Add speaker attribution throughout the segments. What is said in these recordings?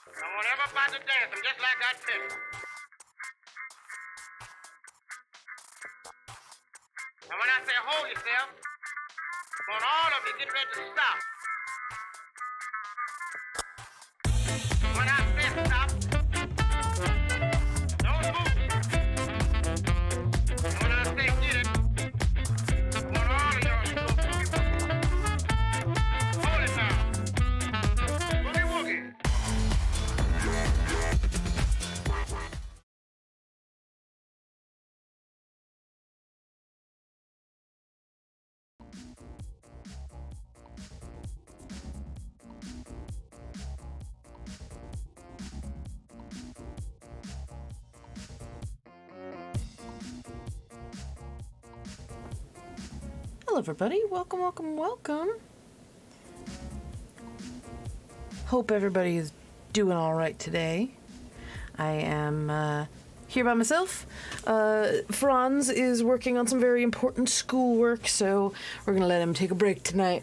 Speaker 1: I want everybody dancing just like I tell you. And when I say hold yourself, I want all of you get ready to stop. When I say stop, don't move. And when I say get it, I want all of y'all to go boogie. Hold it now. Boogie woogie.
Speaker 2: Hello everybody, welcome, welcome, welcome. Hope everybody is doing alright today. I am here by myself. Franz is working on some very important schoolwork, so we're gonna let him take a break tonight.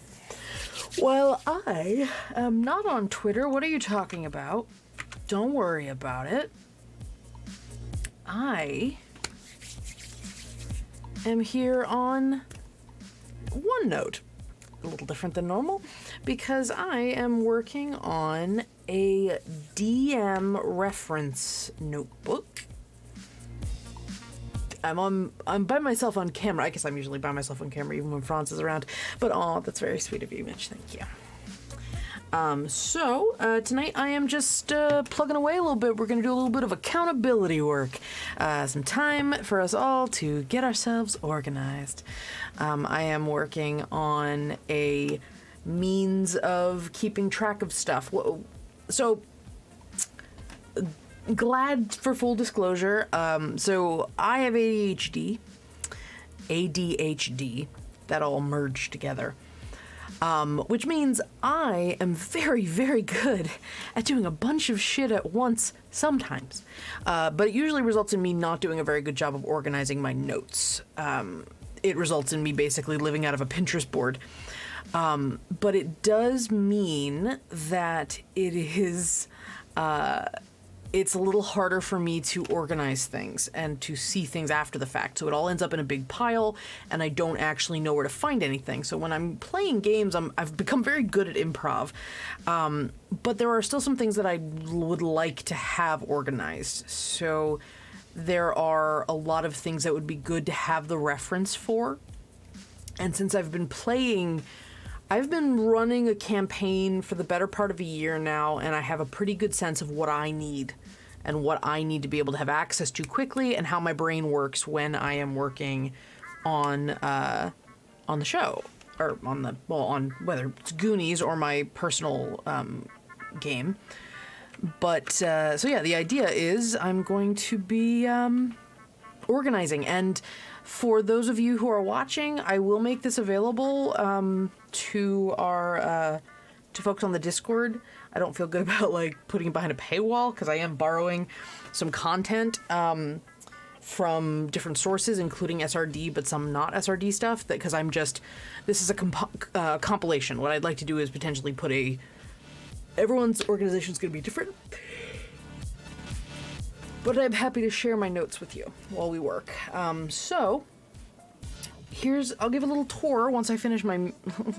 Speaker 2: While I am not on Twitter, what are you talking about? Don't worry about it. I am here on OneNote, a little different than normal, because I am working on a DM reference notebook. I'm by myself on camera. I guess I'm usually by myself on camera even when Franz is around, but aw, that's very sweet of you, Mitch, thank you. So tonight I am just plugging away a little bit. We're going to do a little bit of accountability work. Some time for us all to get ourselves organized. I am working on a means of keeping track of stuff. So, glad for full disclosure. So I have ADHD, that all merged together. Which means I am very, very good at doing a bunch of shit at once sometimes. But it usually results in me not doing a very good job of organizing my notes. It results in me basically living out of a Pinterest board. But it does mean that it is... it's a little harder for me to organize things and to see things after the fact. So it all ends up in a big pile, and I don't actually know where to find anything. So when I'm playing games, I've become very good at improv. But there are still some things that I would like to have organized. So there are a lot of things that would be good to have the reference for. And since I've been running a campaign for the better part of a year now, and I have a pretty good sense of what I need and what I need to be able to have access to quickly and how my brain works when I am working on the show, or on whether it's Goonies or my personal game. But so yeah, the idea is I'm going to be organizing, and for those of you who are watching, I will make this available to our to folks on the Discord. I don't feel good about putting it behind a paywall because I am borrowing some content from different sources, including SRD, but some not SRD stuff. Because this is a compilation. What I'd like to do is potentially put everyone's organization is going to be different. But I'm happy to share my notes with you while we work. So, I'll give a little tour once I finish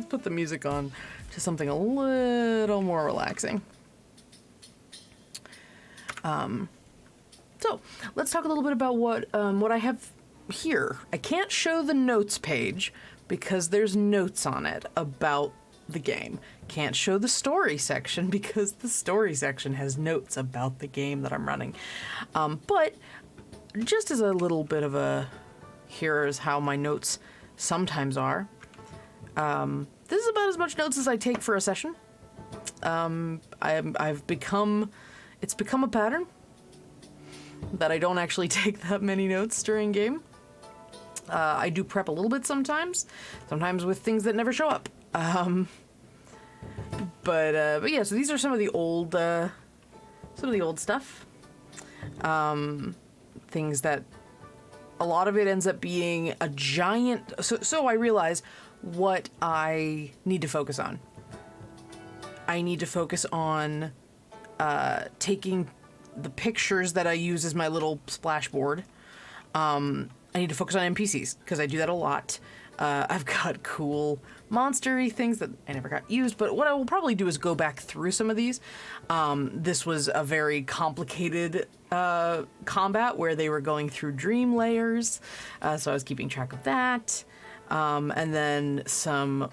Speaker 2: put the music on to something a little more relaxing. So, let's talk a little bit about what I have here. I can't show the notes page because there's notes on it about the game. Can't show the story section because the story section has notes about the game that I'm running. But just as a little bit of here's how my notes sometimes are. This is about as much notes as I take for a session. It's become a pattern that I don't actually take that many notes during game. I do prep a little bit sometimes with things that never show up. But yeah, so these are some of the old stuff. Things that a lot of it ends up being a giant. So I realize what I need to focus on. I need to focus on taking the pictures that I use as my little splashboard. I need to focus on NPCs because I do that a lot. I've got cool monster-y things that I never got used, but what I will probably do is go back through some of these. This was a very complicated combat where they were going through dream layers, so I was keeping track of that. And then some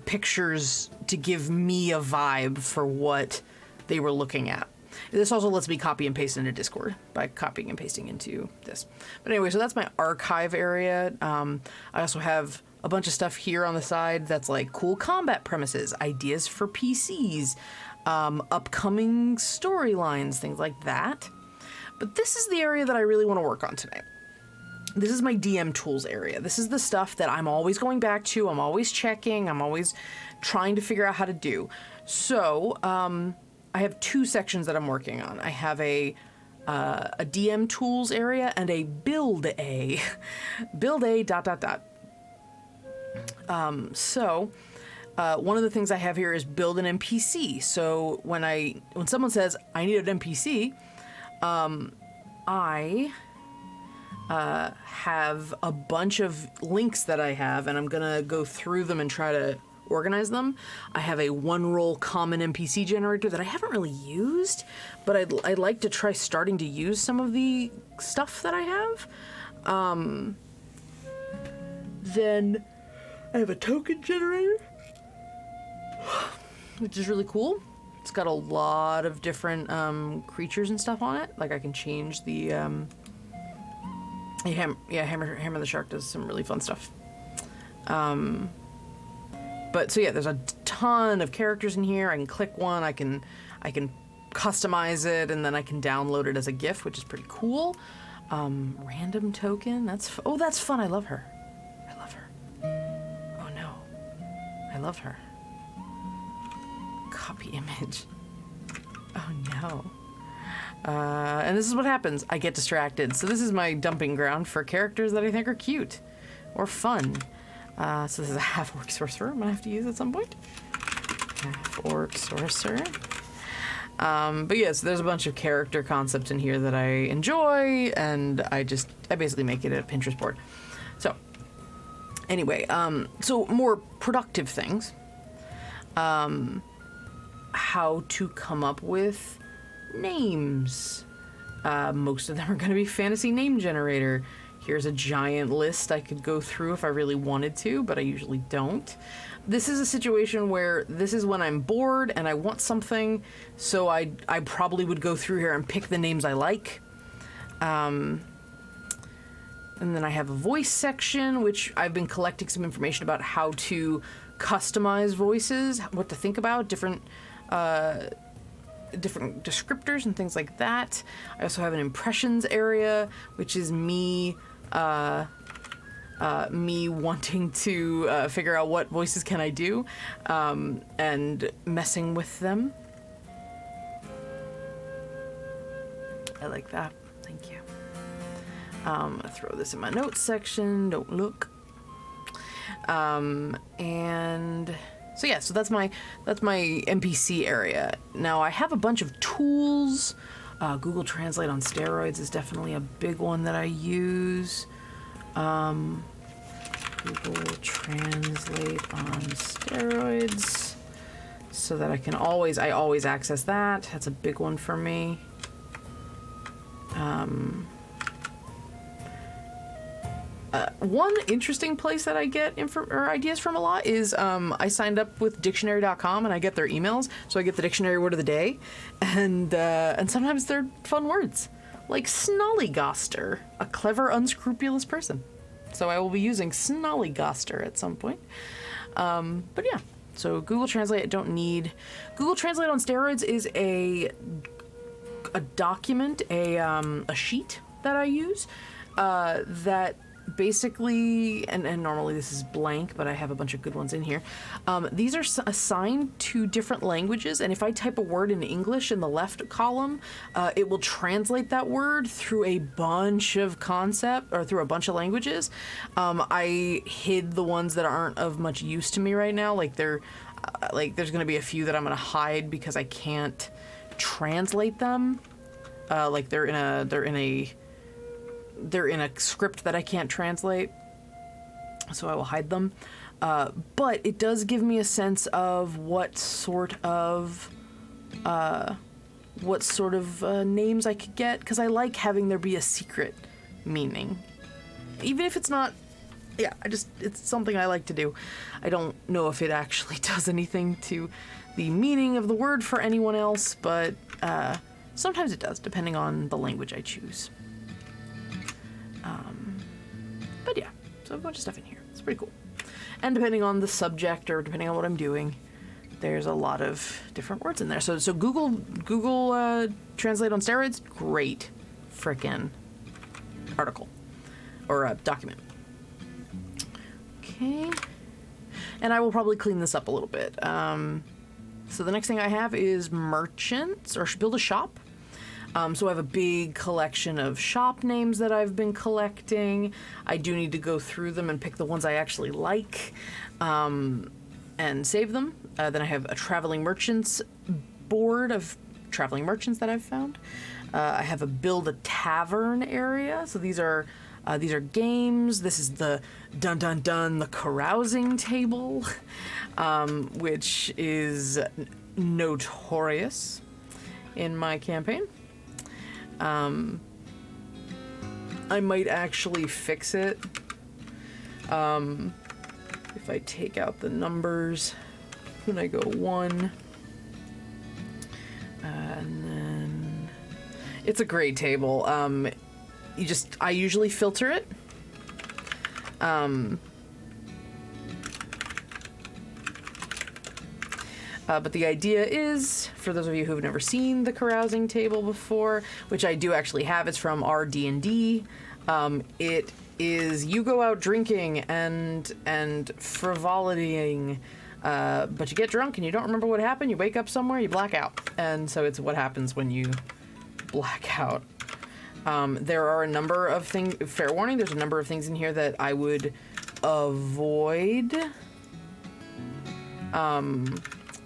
Speaker 2: pictures to give me a vibe for what they were looking at. This also lets me copy and paste into Discord by copying and pasting into this. But anyway, so that's my archive area. I also have a bunch of stuff here on the side that's like cool combat premises, ideas for PCs, upcoming storylines, things like that. But this is the area that I really want to work on tonight. This is my DM tools area. This is the stuff that I'm always going back to. I'm always checking. I'm always trying to figure out how to do. So, I have two sections that I'm working on. I have a DM tools area and a build a dot. So one of the things I have here is build an NPC. So when someone says I need an NPC, I have a bunch of links that I have, and I'm gonna go through them and try to organize them. I have a one-roll common NPC generator that I haven't really used, but I'd like to try starting to use some of the stuff that I have. Then I have a token generator, which is really cool. It's got a lot of different creatures and stuff on it. Like I can change the Hammer the Shark does some really fun stuff. But so yeah, there's a ton of characters in here. I can click one, I can customize it, and then I can download it as a GIF, which is pretty cool. Random token, that's fun. I love her. Oh no, I love her. Copy image. Oh no. And this is what happens. I get distracted. So this is my dumping ground for characters that I think are cute or fun. So this is a half-orc sorcerer I'm gonna have to use at some point. Half-orc sorcerer. But yes, there's a bunch of character concepts in here that I enjoy, and I basically make it a Pinterest board. So, anyway, so more productive things. How to come up with names. Most of them are gonna be fantasy name generator. Here's a giant list I could go through if I really wanted to, but I usually don't. This is a situation where this is when I'm bored and I want something, so I probably would go through here and pick the names I like. And then I have a voice section, which I've been collecting some information about how to customize voices, what to think about, different descriptors and things like that. I also have an impressions area, which is me wanting to figure out what voices can I do, and messing with them. I like that. Thank you. I'm gonna throw this in my notes section. Don't look. And so yeah, so that's my NPC area. Now I have a bunch of tools. Google Translate on steroids is definitely a big one that I use. Google Translate on steroids, so that I always access that. That's a big one for me. One interesting place that I get ideas from a lot is I signed up with dictionary.com and I get their emails, so I get the dictionary word of the day, and sometimes they're fun words, like snollygoster, a clever, unscrupulous person. So I will be using snollygoster at some point. But yeah, so Google Translate I don't need. Google Translate on steroids is a document, a sheet that I use that basically, and normally this is blank, but I have a bunch of good ones in here. These are assigned to different languages, and if I type a word in English in the left column, it will translate that word through a bunch of through a bunch of languages. I hid the ones that aren't of much use to me right now, like like there's going to be a few that I'm going to hide because I can't translate them. Like they're in a script that I can't translate, so I will hide them. But it does give me a sense of what sort of names I could get, because I like having there be a secret meaning, even if it's not. Yeah, it's something I like to do. I don't know if it actually does anything to the meaning of the word for anyone else, but sometimes it does, depending on the language I choose. But yeah, so a bunch of stuff in here. It's pretty cool. And depending on the subject or depending on what I'm doing, there's a lot of different words in there. So Google Translate on steroids, great frickin' article or document. Okay, and I will probably clean this up a little bit. So the next thing I have is merchants, or build a shop. So I have a big collection of shop names that I've been collecting. I do need to go through them and pick the ones I actually like, and save them. Then I have a traveling merchants board of traveling merchants that I've found. I have a build a tavern area. So these are games. This is the the Carousing Table, which is notorious in my campaign. I might actually fix it if I take out the numbers. When I go 1, and then it's a great table. I usually filter it. But the idea is, for those of you who've never seen the Carousing Table before, which I do actually have, it's from our D&D. It is, you go out drinking and frivolitying, but you get drunk and you don't remember what happened. You wake up somewhere, you black out. And so it's what happens when you black out. There are a number of things, fair warning, there's a number of things in here that I would avoid.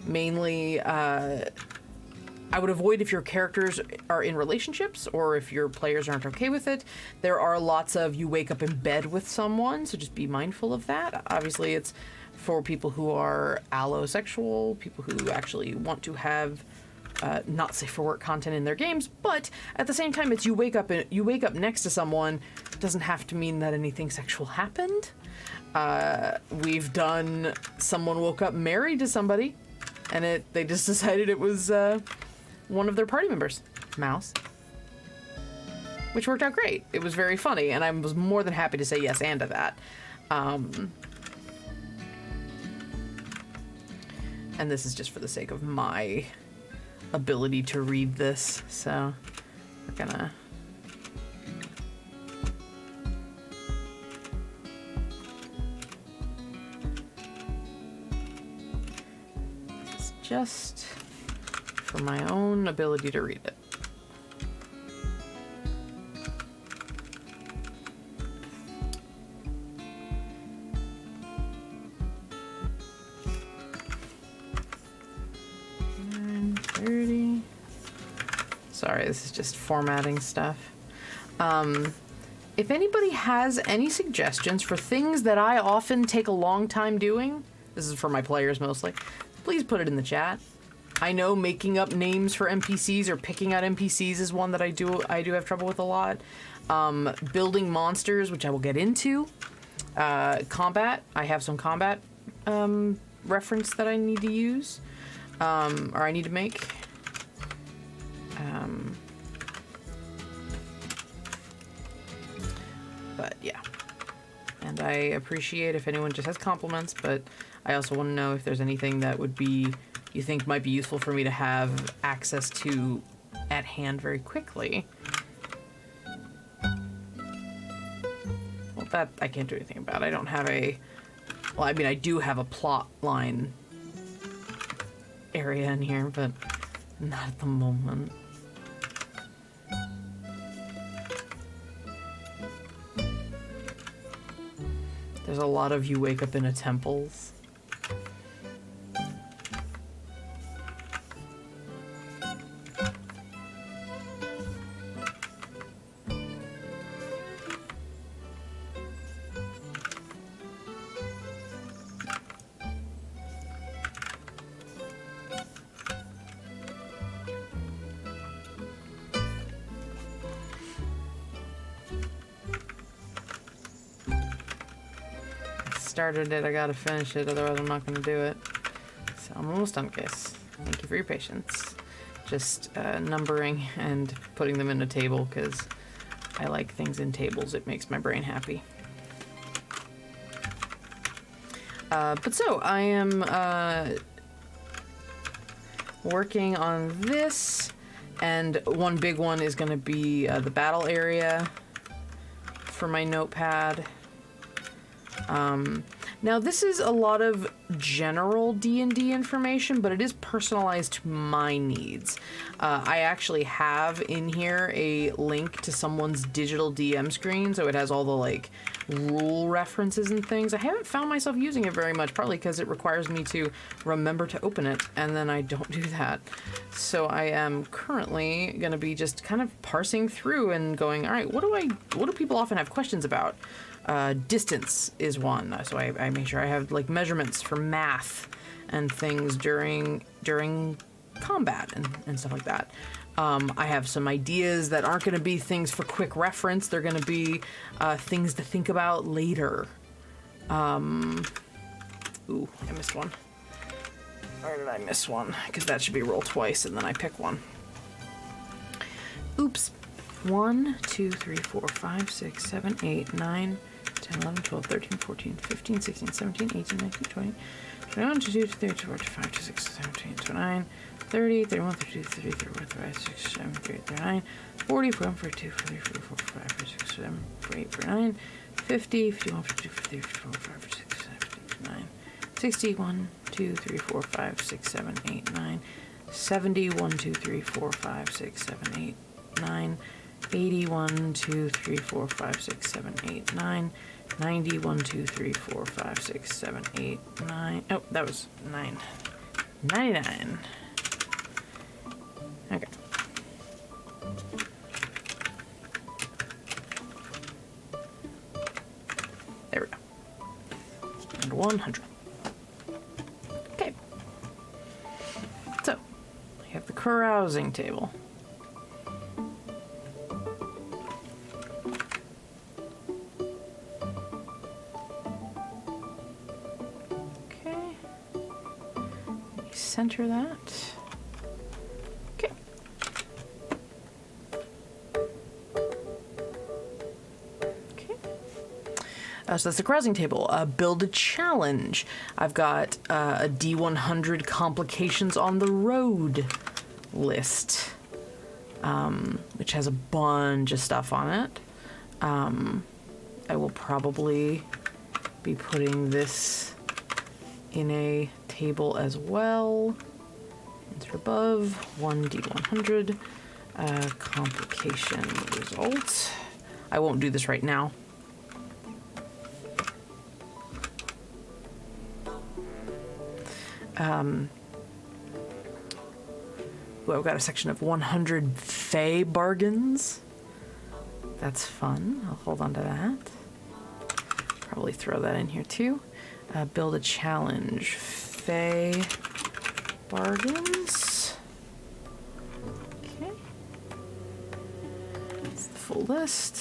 Speaker 2: Mainly, I would avoid if your characters are in relationships or if your players aren't okay with it. There are lots of you wake up in bed with someone, so just be mindful of that. Obviously, it's for people who are allosexual, people who actually want to have not safe for work content in their games, but at the same time, it's you wake up next to someone. It doesn't have to mean that anything sexual happened. We've done someone woke up married to somebody, and they just decided it was one of their party members, Mouse, which worked out great. It was very funny, and I was more than happy to say yes and to that. And this is just for the sake of my ability to read this, so we're gonna it's just for my own ability to read it. Sorry, this is just formatting stuff. If anybody has any suggestions for things that I often take a long time doing, this is for my players mostly, please put it in the chat. I know making up names for NPCs or picking out NPCs is one that I do have trouble with a lot. Building monsters, which I will get into. Combat, I have some combat reference that I need to use, or I need to make. But yeah, and I appreciate if anyone just has compliments, but I also want to know if there's anything that would be, you think might be useful for me to have access to at hand very quickly. Well, that I can't do anything about. I don't have a, well, I mean, I do have a plot line area in here, but not at the moment. There's a lot of you wake up in a temples. started it, I gotta finish it, otherwise I'm not gonna do it. So I'm almost done, guys. Thank you for your patience. Just numbering and putting them in a table, because I like things in tables. It makes my brain happy. But so, I am working on this, and one big one is going to be the battle area for my notepad. Now this is a lot of general D&D information, but it is personalized to my needs. I actually have in here a link to someone's digital DM screen, so it has all the like rule references and things. I haven't found myself using it very much, partly because it requires me to remember to open it, and then I don't do that. So I am currently going to be just kind of parsing through and going, all right, what do people often have questions about? Distance is one, so I make sure I have like measurements for math and things during combat and stuff like that. I have some ideas that aren't going to be things for quick reference. They're going to be things to think about later. Ooh, I missed one. Where did I miss one? Because that should be roll twice and then I pick one. Oops. 1, 2, 3, 4, 5, 6, 7, 8, 9, 10, 11, 12, 13, 14, 15, 16, 17, 18, 19, 20, 21, 22, 23, 24, 25, 26, 27, 29, 30, 31, 32, 33, 34, 35, 36, 37, 38, 39, 40, 41, 42, 43, 44, 45, 46, 47, 48, 49, 50, 51, 52, 53, 54, 55, 56, 57, 59, 60, 1, 2, 3, 4, 5, 6, 7, 8, 9, 70, 1, 2, 3, 4, 5, 6, 7, 8, 9, 80, 1, 2, 3, 4, 5, 6, 7, 8, 9, 90, 1, 2, 3, 4, 5, 6, 7, 8, 9. Oh, that was 9. 99. Okay. There we go. And 100. Okay. So, I have the carousing table. Center that. Okay. Okay. So that's the carousing table. Build a challenge. I've got a D100 complications on the road list, which has a bunch of stuff on it. I will probably be putting this in a table as well. Enter above 1D100 complication results. I won't do this right now. Well, I've got a section of 100 Fey bargains. That's fun. I'll hold on to that. Probably throw that in here too. Build a challenge. Fey bargains. Okay. That's the full list.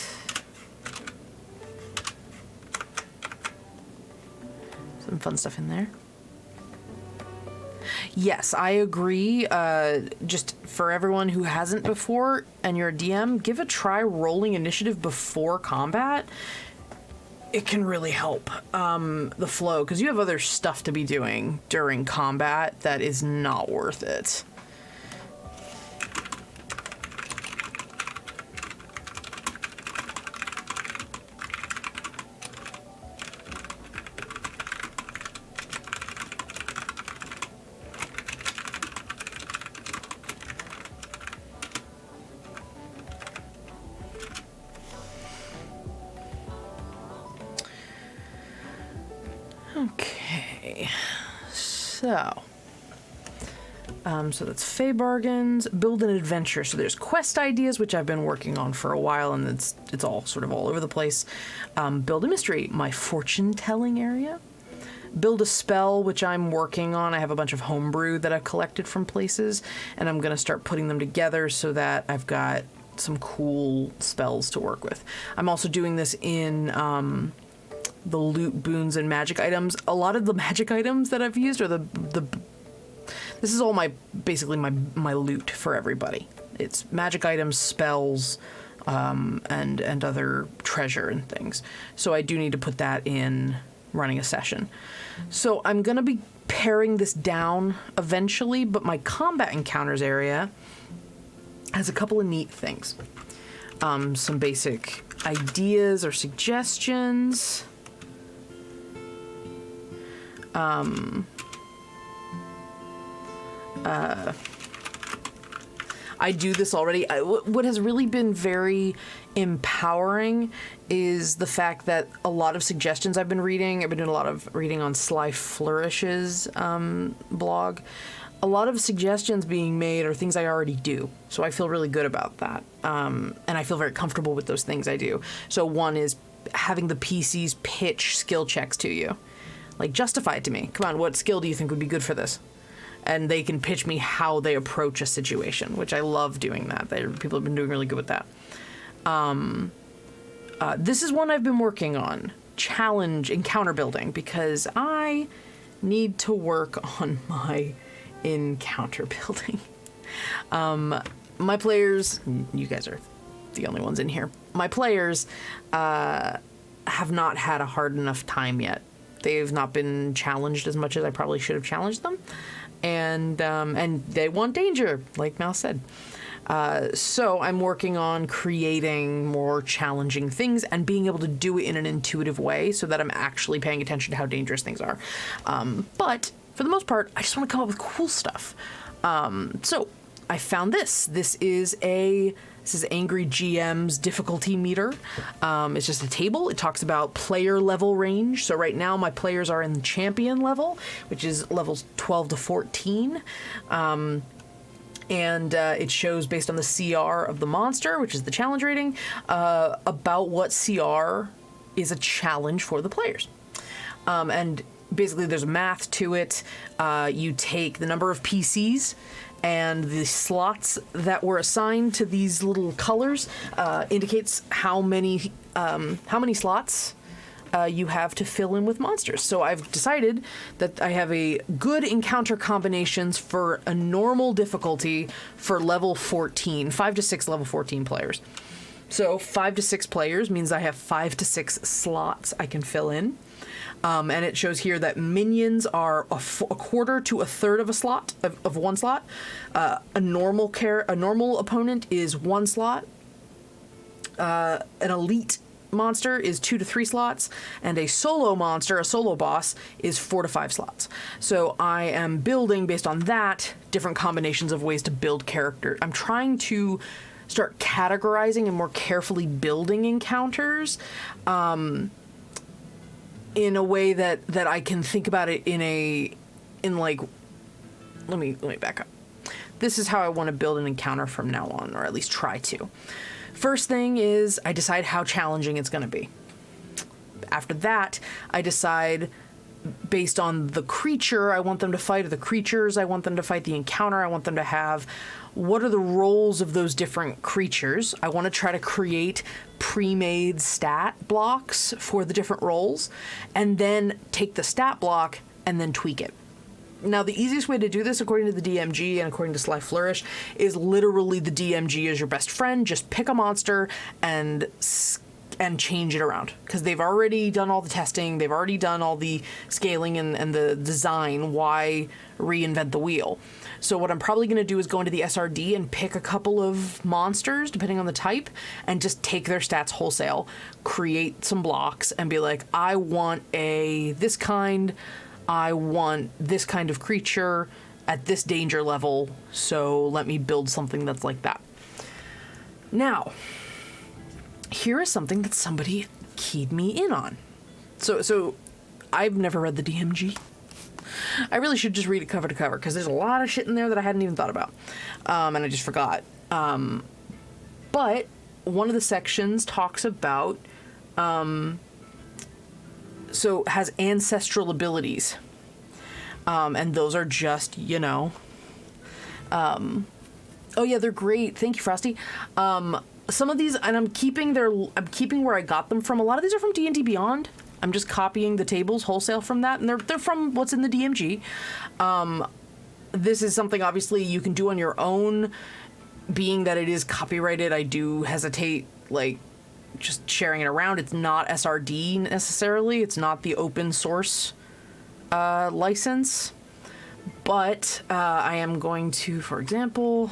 Speaker 2: Some fun stuff in there. Yes, I agree. Just for everyone who hasn't before and you're a DM, give a try rolling initiative before combat. It can really help the flow, because you have other stuff to be doing during combat that is not worth it. Okay, so that's Fey bargains. Build an adventure. So there's quest ideas, which I've been working on for a while, and it's all sort of all over the place. Build a mystery. My fortune telling area. Build a spell, which I'm working on. I have a bunch of homebrew that I've collected from places, and I'm gonna start putting them together so that I've got some cool spells to work with. I'm also doing this in the loot, boons, and magic items. A lot of the magic items that I've used are this is all basically my loot for everybody. It's magic items, spells, and other treasure and things. So I do need to put that in running a session. So I'm going to be paring this down eventually, but my combat encounters area has a couple of neat things. Some basic ideas or suggestions. I do this already. What has really been very empowering is the fact that a lot of suggestions I've been reading, I've been doing a lot of reading on Sly Flourish's blog. A lot of suggestions being made are things I already do. So I feel really good about that. And I feel very comfortable with those things I do. So one is having the PCs pitch skill checks to you. Like, justify it to me. Come on, what skill do you think would be good for this? And they can pitch me how they approach a situation, which I love doing that. People have been doing really good with that. This is one I've been working on. Challenge encounter building, because I need to work on my encounter building. My players, you guys are the only ones in here. My players have not had a hard enough time yet. They've not been challenged as much as I probably should have challenged them. And they want danger, like Mal said. So I'm working on creating more challenging things and being able to do it in an intuitive way so that I'm actually paying attention to how dangerous things are. But for the most part, I just want to come up with cool stuff. So I found this. This is Angry GM's difficulty meter. It's just a table. It talks about player level range. So right now my players are in the champion level, which is levels 12 to 14. And it shows based on the CR of the monster, which is the challenge rating, about what CR is a challenge for the players. And basically there's math to it. You take the number of PCs and the slots that were assigned to these little colors indicates how many slots you have to fill in with monsters. So I've decided that I have a good encounter combinations for a normal difficulty for level 14, 5 to 6 level 14 players. So 5 to 6 players means I have 5 to 6 slots I can fill in. And it shows here that minions are a quarter to a third of a slot, of one slot. A normal opponent is 1 slot. An elite monster is 2 to 3 slots, and a solo monster, a solo boss, is 4 to 5 slots. So I am building, based on that, different combinations of ways to build character. I'm trying to start categorizing and more carefully building encounters, in a way that I can think about it let me back up. This is how I want to build an encounter from now on, or at least try to. First thing is I decide how challenging it's going to be. After that, I decide based on the creature I want them to fight, or the creatures I want them to fight, the encounter I want them to have. What are the roles of those different creatures? I want to try to create pre-made stat blocks for the different roles, and then take the stat block and then tweak it. Now, the easiest way to do this, according to the DMG and according to Sly Flourish, is literally the DMG is your best friend. Just pick a monster and change it around, because they've already done all the testing, they've already done all the scaling and the design. Why reinvent the wheel? So what I'm probably going to do is go into the SRD and pick a couple of monsters, depending on the type, and just take their stats wholesale, create some blocks, and be like, I want this kind of creature at this danger level, so let me build something that's like that. Now, here is something that somebody keyed me in on. So I've never read the DMG. I really should just read it cover to cover, because there's a lot of shit in there that I hadn't even thought about, and I just forgot. But one of the sections talks about, has ancestral abilities, and those are just, oh yeah, they're great. Thank you, Frosty. Some of these, and I'm keeping where I got them from. A lot of these are from D&D Beyond. I'm just copying the tables wholesale from that, and they're from what's in the DMG. This is something obviously you can do on your own. Being that it is copyrighted, I do hesitate, like, just sharing it around. It's not SRD necessarily. It's not the open source license. But I am going to, for example,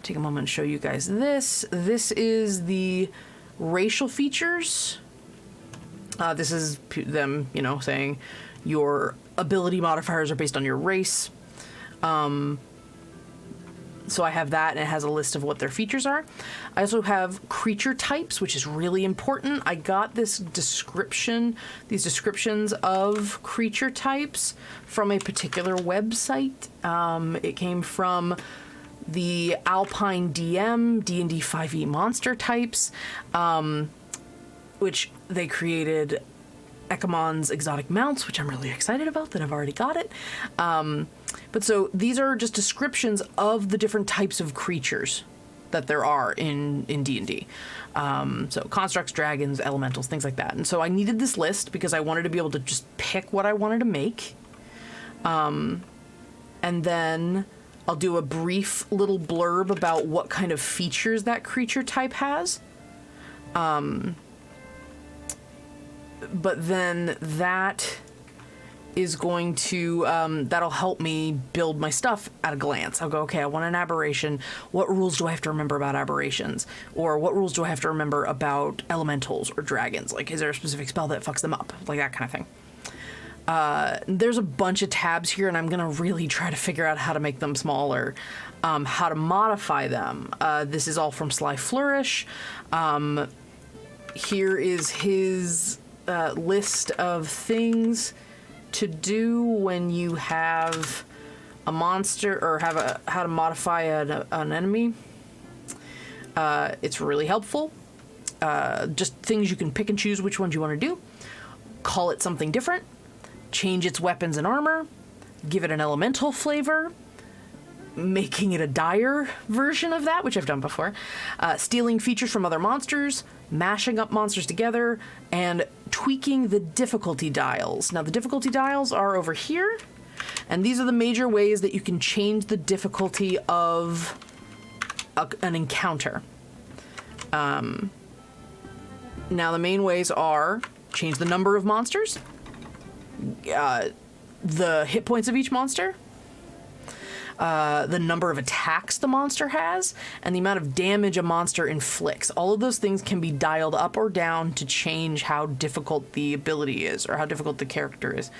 Speaker 2: take a moment and show you guys this. This is the racial features. This is them, you know, saying your ability modifiers are based on your race. So I have that, and it has a list of what their features are. I also have creature types, which is really important. I got these descriptions of creature types from a particular website. It came from the Alpine DM, D&D 5e monster types, which they created Echamon's exotic mounts, which I'm really excited about that I've already got it. But so these are just descriptions of the different types of creatures that there are in D&D. So constructs, dragons, elementals, things like that. And so I needed this list because I wanted to be able to just pick what I wanted to make. And then I'll do a brief little blurb about what kind of features that creature type has. But then that is going to, that'll help me build my stuff at a glance. I'll go, okay, I want an aberration. What rules do I have to remember about aberrations? Or what rules do I have to remember about elementals or dragons? Like, is there a specific spell that fucks them up? Like, that kind of thing. There's a bunch of tabs here, and I'm going to really try to figure out how to make them smaller, how to modify them. This is all from Sly Flourish. Here is his list of things to do when you have a monster, or have how to modify an enemy. It's really helpful. Just things you can pick and choose which ones you want to do. Call it something different. Change its weapons and armor. Give it an elemental flavor. Making it a dire version of that, which I've done before. Stealing features from other monsters. Mashing up monsters together. And tweaking the difficulty dials. Now, the difficulty dials are over here. And these are the major ways that you can change the difficulty of an encounter. Now, the main ways are change the number of monsters. The hit points of each monster. The number of attacks the monster has, and the amount of damage a monster inflicts. All of those things can be dialed up or down to change how difficult the ability is, or how difficult the character is.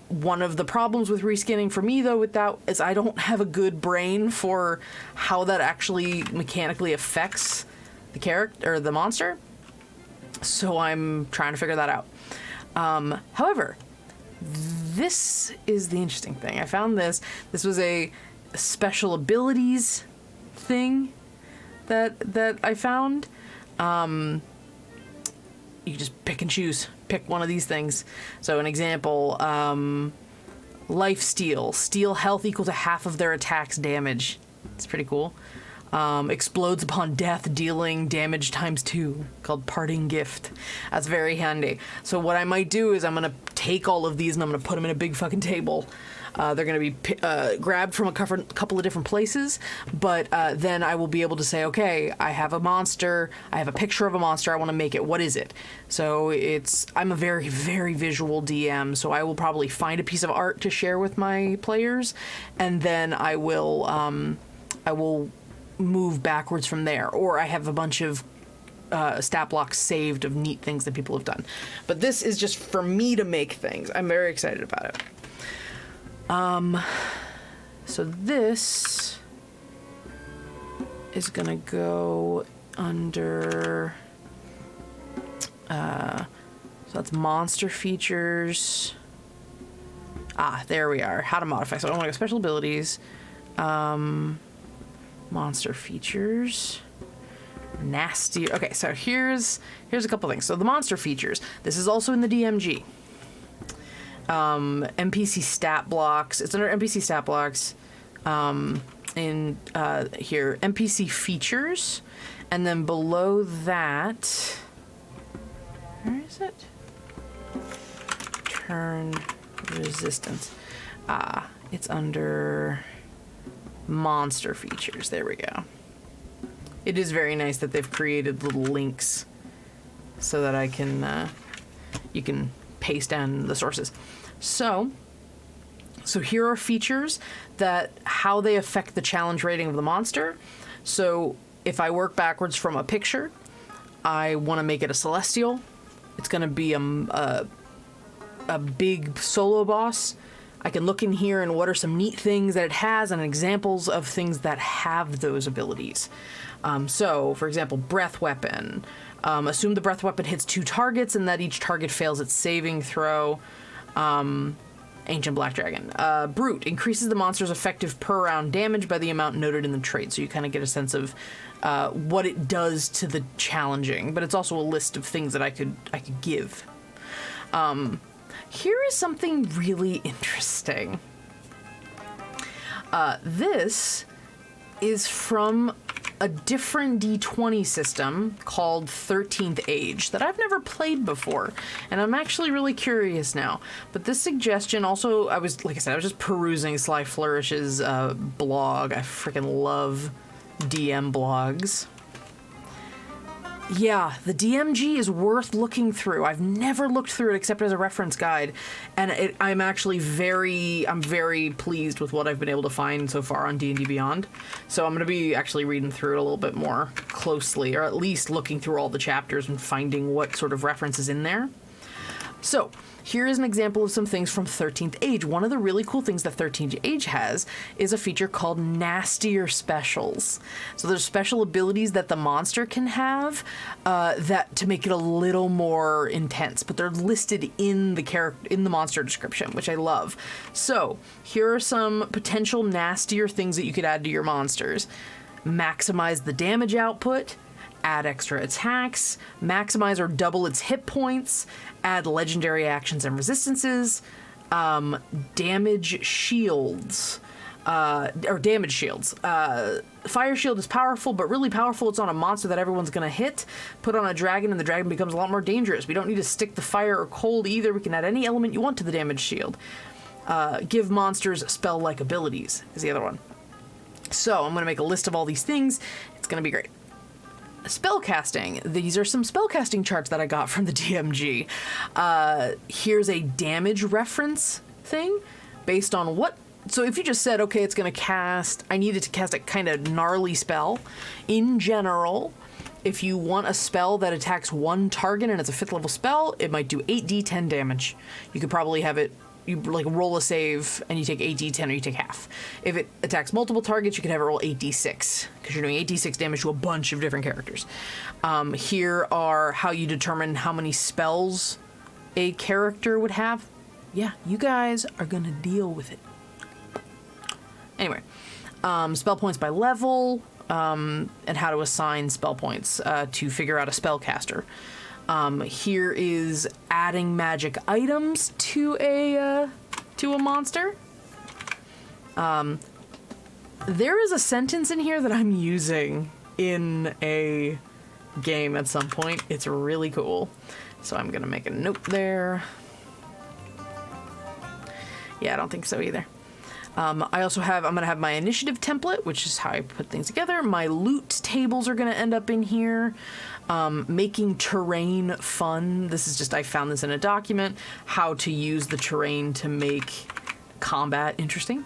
Speaker 2: One of the problems with reskinning for me, though, with that is I don't have a good brain for how that actually mechanically affects the character or the monster. So I'm trying to figure that out. However, this is the interesting thing. I found this. This was a special abilities thing that I found. You just pick and choose. Pick one of these things. So an example, life steal. Steal health equal to half of their attack's damage. It's pretty cool. Explodes upon death, dealing damage ×2, called Parting Gift. That's very handy. So what I might do is I'm going to take all of these and I'm going to put them in a big fucking table. They're going to be grabbed from a couple of different places, but then I will be able to say, okay, I have a monster, I have a picture of a monster, I want to make it, what is it? So I'm a very, very visual DM, so I will probably find a piece of art to share with my players, and then I will move backwards from there, or I have a bunch of stat blocks saved of neat things that people have done. But this is just for me to make things. I'm very excited about it. So this is gonna go under so that's monster features. There we are. How to modify. So I want to go special abilities. Monster features. Nasty. Okay, so here's a couple things. So the monster features. This is also in the DMG. NPC stat blocks. It's under NPC stat blocks. In here, NPC features, and then below that, where is it? Turn resistance. It's under monster features. There we go. It is very nice that they've created little links so that I can, you can paste down the sources. So here are features that, how they affect the challenge rating of the monster. So if I work backwards from a picture, I want to make it a celestial. It's going to be a big solo boss. I can look in here and what are some neat things that it has and examples of things that have those abilities. So, for example, breath weapon. Assume the breath weapon hits 2 targets and that each target fails its saving throw. Ancient Black Dragon. Brute increases the monster's effective per round damage by the amount noted in the trait, so you kind of get a sense of what it does to the challenging, but it's also a list of things that I could give. Here is something really interesting. This is from a different D20 system called 13th Age that I've never played before, and I'm actually really curious now. But this suggestion also, I was just perusing Sly Flourish's blog. I freaking love DM blogs. Yeah, the DMG is worth looking through. I've never looked through it except as a reference guide, and I'm actually very pleased with what I've been able to find so far on D&D Beyond. So I'm going to be actually reading through it a little bit more closely, or at least looking through all the chapters and finding what sort of references in there. So here is an example of some things from 13th Age. One of the really cool things that 13th Age has is a feature called Nastier Specials. So there's special abilities that the monster can have that to make it a little more intense, but they're listed in the monster description, which I love. So here are some potential nastier things that you could add to your monsters. Maximize the damage output, add extra attacks, maximize or double its hit points, add legendary actions and resistances, damage shields, or damage shields. Fire shield is powerful, but really powerful. It's on a monster that everyone's gonna hit. Put on a dragon and the dragon becomes a lot more dangerous. We don't need to stick to fire or cold either. We can add any element you want to the damage shield. Give monsters spell-like abilities is the other one. So I'm gonna make a list of all these things. It's gonna be great. Spellcasting. These are some spellcasting charts that I got from the DMG. Here's a damage reference thing based on what. So if you just said, okay, it's going to cast, I needed to cast a kind of gnarly spell. In general, if you want a spell that attacks one target and it's a 5th level spell, it might do 8d10 damage. You could probably have it, you like roll a save and you take 8d10 or you take half. If it attacks multiple targets, you could have it roll 8d6 because you're doing 8d6 damage to a bunch of different characters. Here are how you determine how many spells a character would have. Yeah, you guys are gonna deal with it. Anyway, spell points by level, and how to assign spell points to figure out a spellcaster. Here is adding magic items to a monster. There is a sentence in here that I'm using in a game at some point. It's really cool. So I'm gonna make a note there. Yeah, I don't think so either. I'm gonna have my initiative template, which is how I put things together. My loot tables are gonna end up in here. Making terrain fun. This is just, I found this in a document, how to use the terrain to make combat interesting.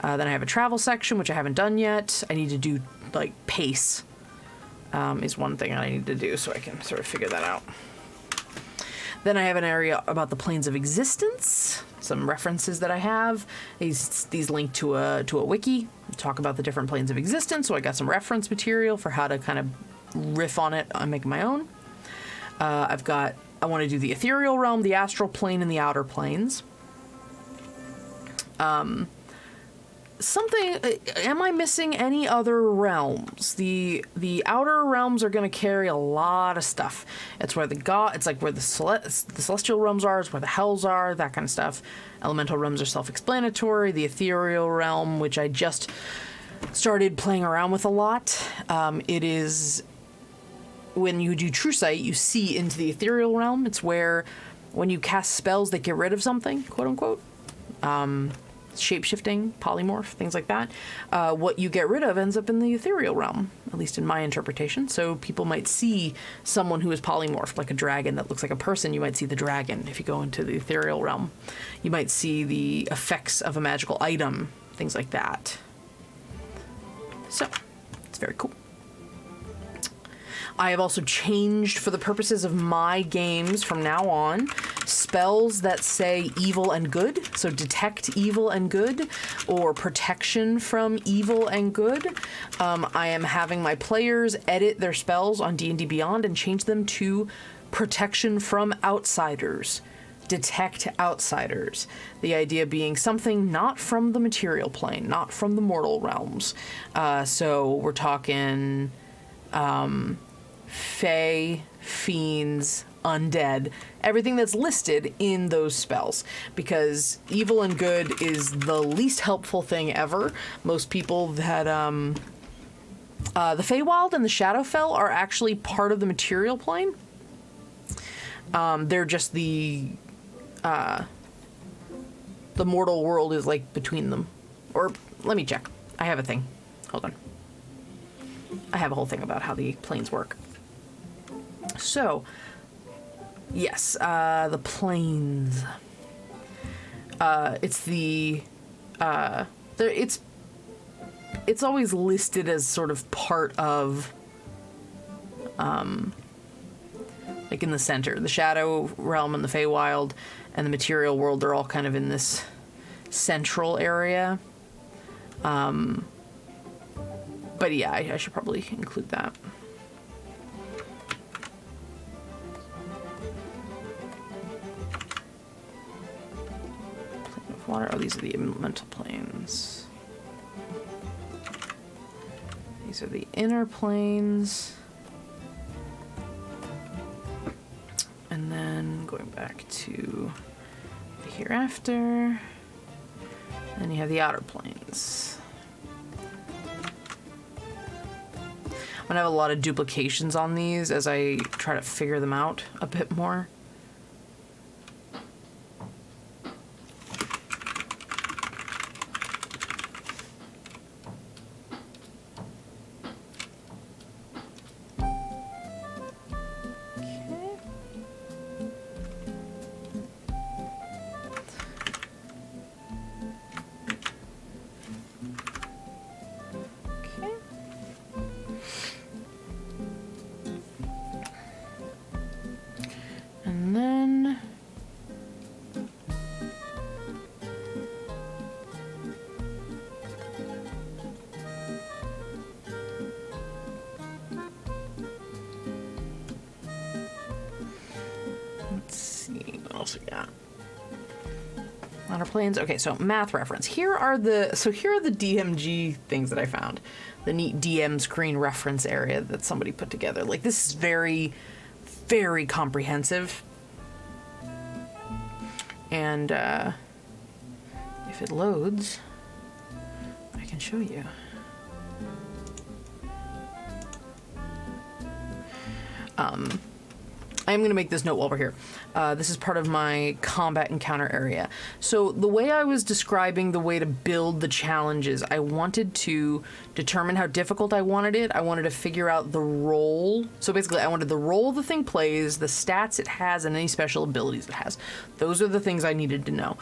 Speaker 2: Then I have a travel section, which I haven't done yet. I need to do, like, pace is one thing I need to do, so I can sort of figure that out. Then I have an area about the planes of existence, some references that I have. These link to a wiki, talk about the different planes of existence, so I got some reference material for how to kind of riff on it and make my own. I want to do the ethereal realm, the astral plane, and the outer planes. Am I missing any other realms? The outer realms are going to carry a lot of stuff. It's where it's like where the celestial realms are, it's where the hells are, that kind of stuff. Elemental realms are self-explanatory. The ethereal realm, which I just started playing around with a lot, it is when you do True Sight, you see into the ethereal realm. It's where when you cast spells that get rid of something, quote unquote, shape-shifting, polymorph, things like that, what you get rid of ends up in the ethereal realm, at least in my interpretation. So people might see someone who is polymorphed, like a dragon that looks like a person. You might see the dragon if you go into the ethereal realm. You might see the effects of a magical item, things like that. So, it's very cool. I have also changed, for the purposes of my games from now on, spells that say evil and good, so detect evil and good, or protection from evil and good. I am having my players edit their spells on D&D Beyond and change them to protection from outsiders, detect outsiders. The idea being something not from the material plane, not from the mortal realms. So we're talking fae, fiends, undead, everything that's listed in those spells, because evil and good is the least helpful thing ever. Most people that the Feywild and the Shadowfell are actually part of the material plane. They're just the mortal world is like between them. Or let me check. I have a thing. Hold on. I have a whole thing about how the planes work. So, yes, the planes. It's the it's always listed as sort of part of like in the center. The Shadow Realm and the Feywild and the material world, they're all kind of in this central area. But yeah, I should probably include that. Plane of water. Oh, these are the elemental planes. These are the inner planes. And then going back to the hereafter. And you have the outer planes. I'm gonna have a lot of duplications on these as I try to figure them out a bit more. Planes. Okay, so math reference. Here are the DMG things that I found. The neat DM screen reference area that somebody put together. Like, this is very, very comprehensive. And if it loads, I can show you. I'm going to make this note while we're here. This is part of my combat encounter area. So the way I was describing the way to build the challenges, I wanted to determine how difficult I wanted it. I wanted to figure out the role. So basically, I wanted the role the thing plays, the stats it has, and any special abilities it has. Those are the things I needed to know.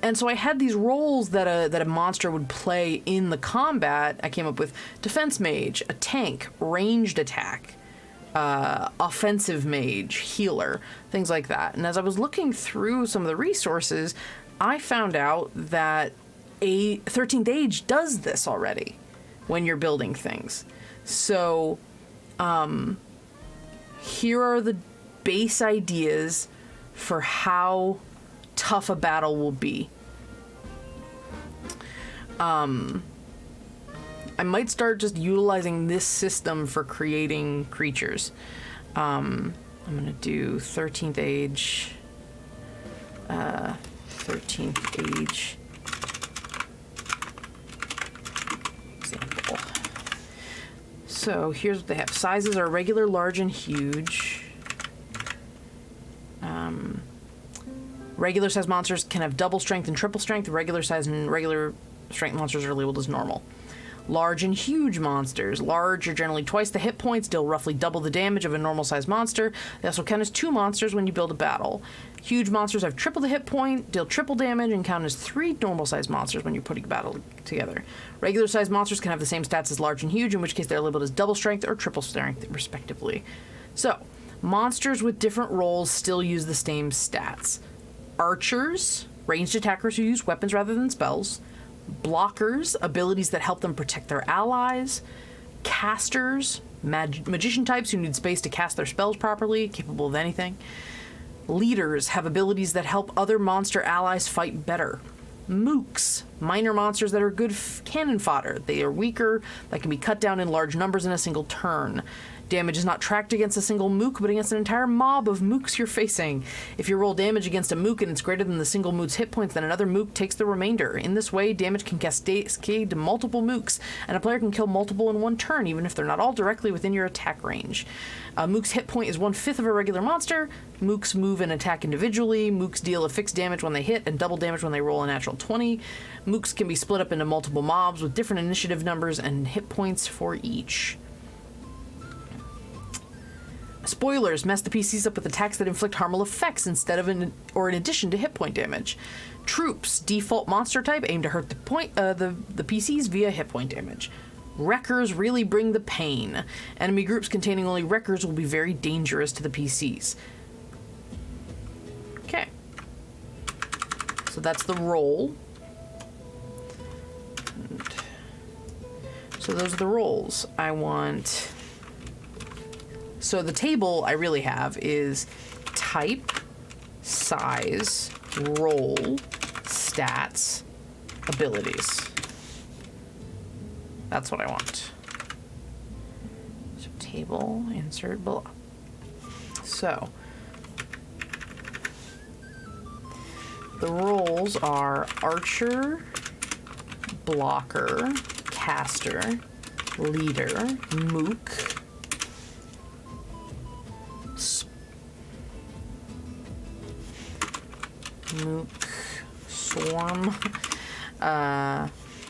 Speaker 2: And so I had these roles that a monster would play in the combat. I came up with defense mage, a tank, ranged attack, offensive mage, healer, things like that. And as I was looking through some of the resources, I found out that a 13th Age does this already when you're building things. So here are the base ideas for how tough a battle will be. I might start just utilizing this system for creating creatures. I'm gonna do 13th Age. 13th Age example. So here's what they have. Sizes are regular, large, and huge. Regular size monsters can have double strength and triple strength. Regular size and regular strength monsters are labeled as normal. Large and huge monsters. Large are generally twice the hit points, deal roughly double the damage of a normal sized monster. They also count as 2 monsters when you build a battle. Huge monsters have triple the hit point, deal triple damage, and count as 3 normal sized monsters when you're putting a battle together. Regular sized monsters can have the same stats as large and huge, in which case they're labeled as double strength or triple strength, respectively. So, monsters with different roles still use the same stats. Archers, ranged attackers who use weapons rather than spells. Blockers, abilities that help them protect their allies. Casters, magician types who need space to cast their spells properly, capable of anything. Leaders have abilities that help other monster allies fight better. Mooks, minor monsters that are good cannon fodder. They are weaker, that can be cut down in large numbers in a single turn. Damage is not tracked against a single mook, but against an entire mob of mooks you're facing. If you roll damage against a mook and it's greater than the single mook's hit points, then another mook takes the remainder. In this way, damage can cascade to multiple mooks, and a player can kill multiple in one turn, even if they're not all directly within your attack range. A mook's hit point is 1/5 of a regular monster. Mooks move and attack individually. Mooks deal a fixed damage when they hit and double damage when they roll a natural 20. Mooks can be split up into multiple mobs with different initiative numbers and hit points for each. Spoilers mess the PCs up with attacks that inflict harmful effects instead of in addition to hit point damage. Troops, default monster type, aim to hurt the PCs via hit point damage. Wreckers really bring the pain. Enemy groups containing only wreckers will be very dangerous to the PCs. Okay. So that's the roll. So those are the rolls. So the table I really have is type, size, roll, stats, abilities. That's what I want. So table, insert below. So the roles are archer, blocker, caster, leader, mook, swarm,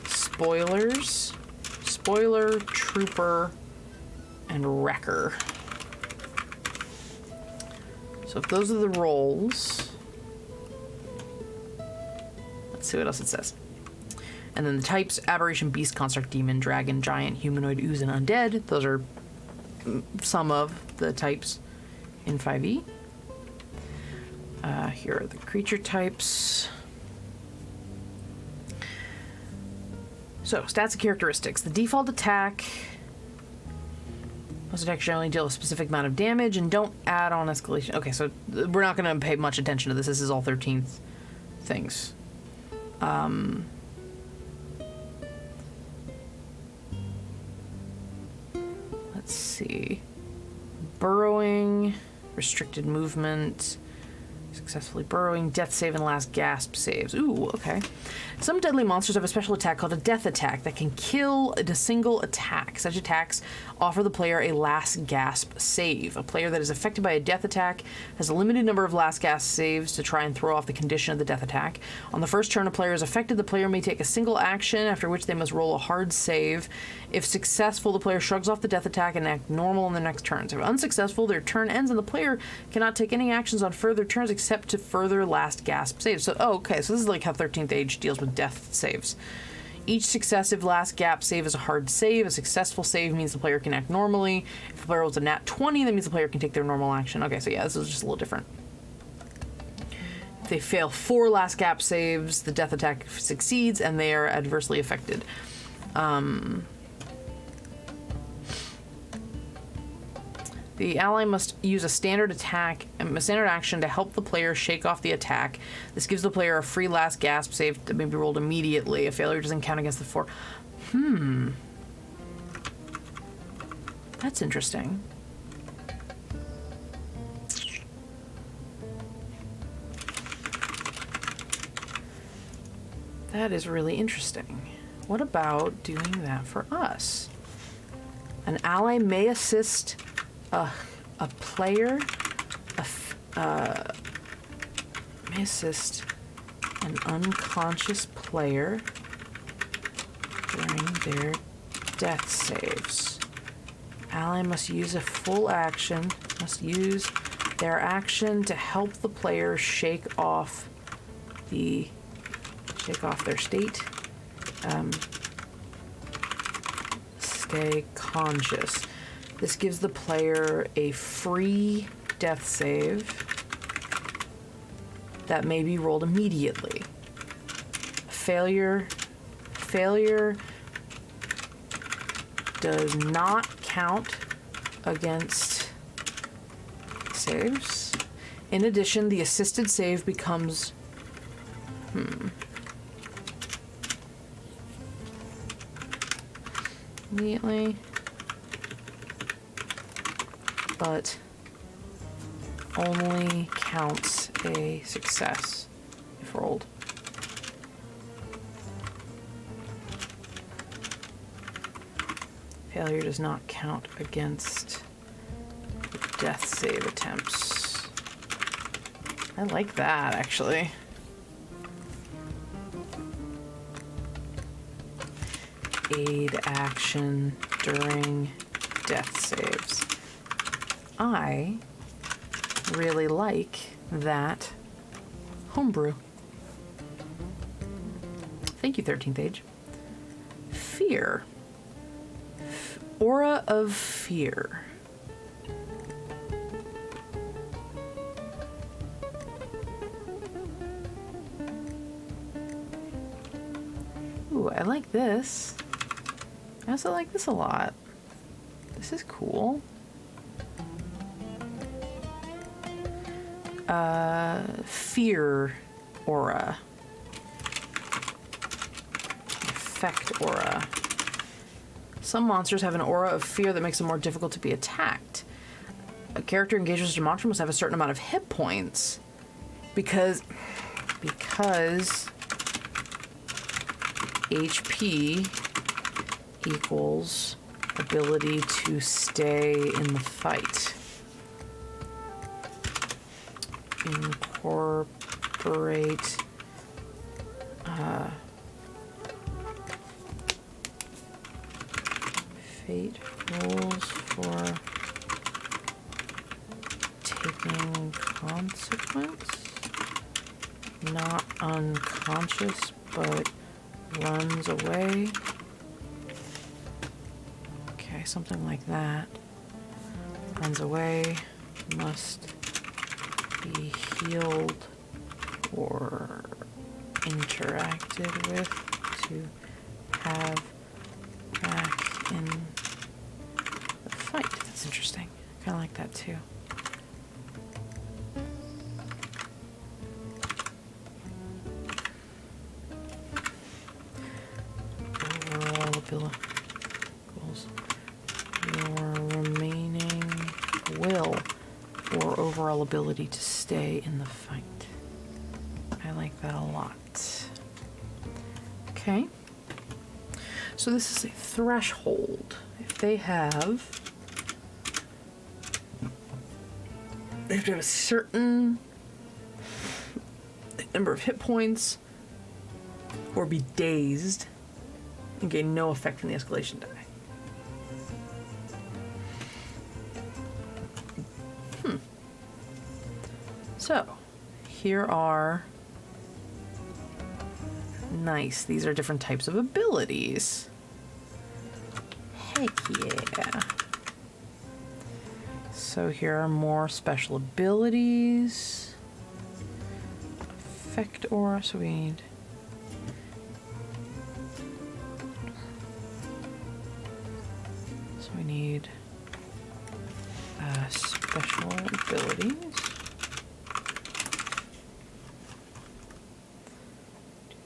Speaker 2: spoiler, trooper, and wrecker. So if those are the roles, let's see what else it says. And then the types: aberration, beast, construct, demon, dragon, giant, humanoid, ooze, and undead. Those are some of the types in 5e. Here are the creature types. So, stats and characteristics. The default attack. Most attacks generally deal a specific amount of damage and don't add on escalation. Okay, so we're not going to pay much attention to this. This is all 13th things. Let's see. Burrowing, restricted movement, successfully burrowing, death save, and last gasp saves. Ooh, okay. Some deadly monsters have a special attack called a death attack that can kill in a single attack. Such attacks offer the player a last gasp save. A player that is affected by a death attack has a limited number of last gasp saves to try and throw off the condition of the death attack. On the first turn a player is affected, the player may take a single action, after which they must roll a hard save. If successful, the player shrugs off the death attack and act normal in the next turn. If unsuccessful, their turn ends and the player cannot take any actions on further turns except to further last gasp saves. So, okay, so this is like how 13th Age deals with death saves. Each successive last gasp save is a hard save. A successful save means the player can act normally. If the player rolls a nat 20, that means the player can take their normal action. Okay, so yeah, this is just a little different. If they fail 4 last gasp saves, the death attack succeeds and they are adversely affected. The ally must use a standard action to help the player shake off the attack. This gives the player a free last gasp save that may be rolled immediately. A failure doesn't count against the 4. That's interesting. That is really interesting. What about doing that for us? An ally may assist a player may assist an unconscious player during their death saves. Ally must use their action to help the player shake off their state. Stay conscious. This gives the player a free death save that may be rolled immediately. Failure does not count against saves. In addition, the assisted save becomes immediately, but only counts a success if rolled. Failure does not count against the death save attempts. I like that, actually. Aid action during death saves. I really like that homebrew. Thank you, 13th Age. Fear. Aura of fear. Ooh, I like this. I also like this a lot. This is cool. Fear aura. Effect aura. Some monsters have an aura of fear that makes them more difficult to be attacked. A character engaged with such a monster must have a certain amount of hit points because HP equals ability to stay in the fight. Incorporate fate rules for taking consequence. Not unconscious, but runs away. Okay, something like that. Runs away, must be healed or interacted with to have back in the fight. That's interesting. Kind of like that too. Overall ability goals. Your remaining will or overall ability to stay in the fight. I like that a lot. Okay. So this is a threshold. If they have to have a certain number of hit points or be dazed and gain no effect from the escalation die. So, here are... Nice. These are different types of abilities. Heck yeah. So here are more special abilities. Effect aura, so we need... So we need special abilities.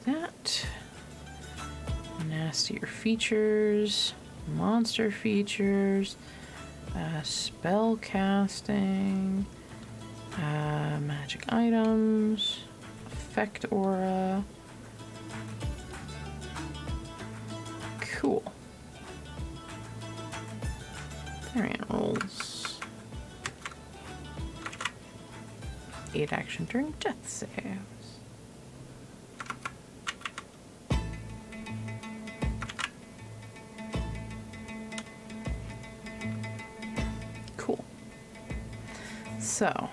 Speaker 2: That. Nastier features, monster features, spell casting, magic items, effect aura. Cool. Variant rolls. 8 action during death saves. Cool. So,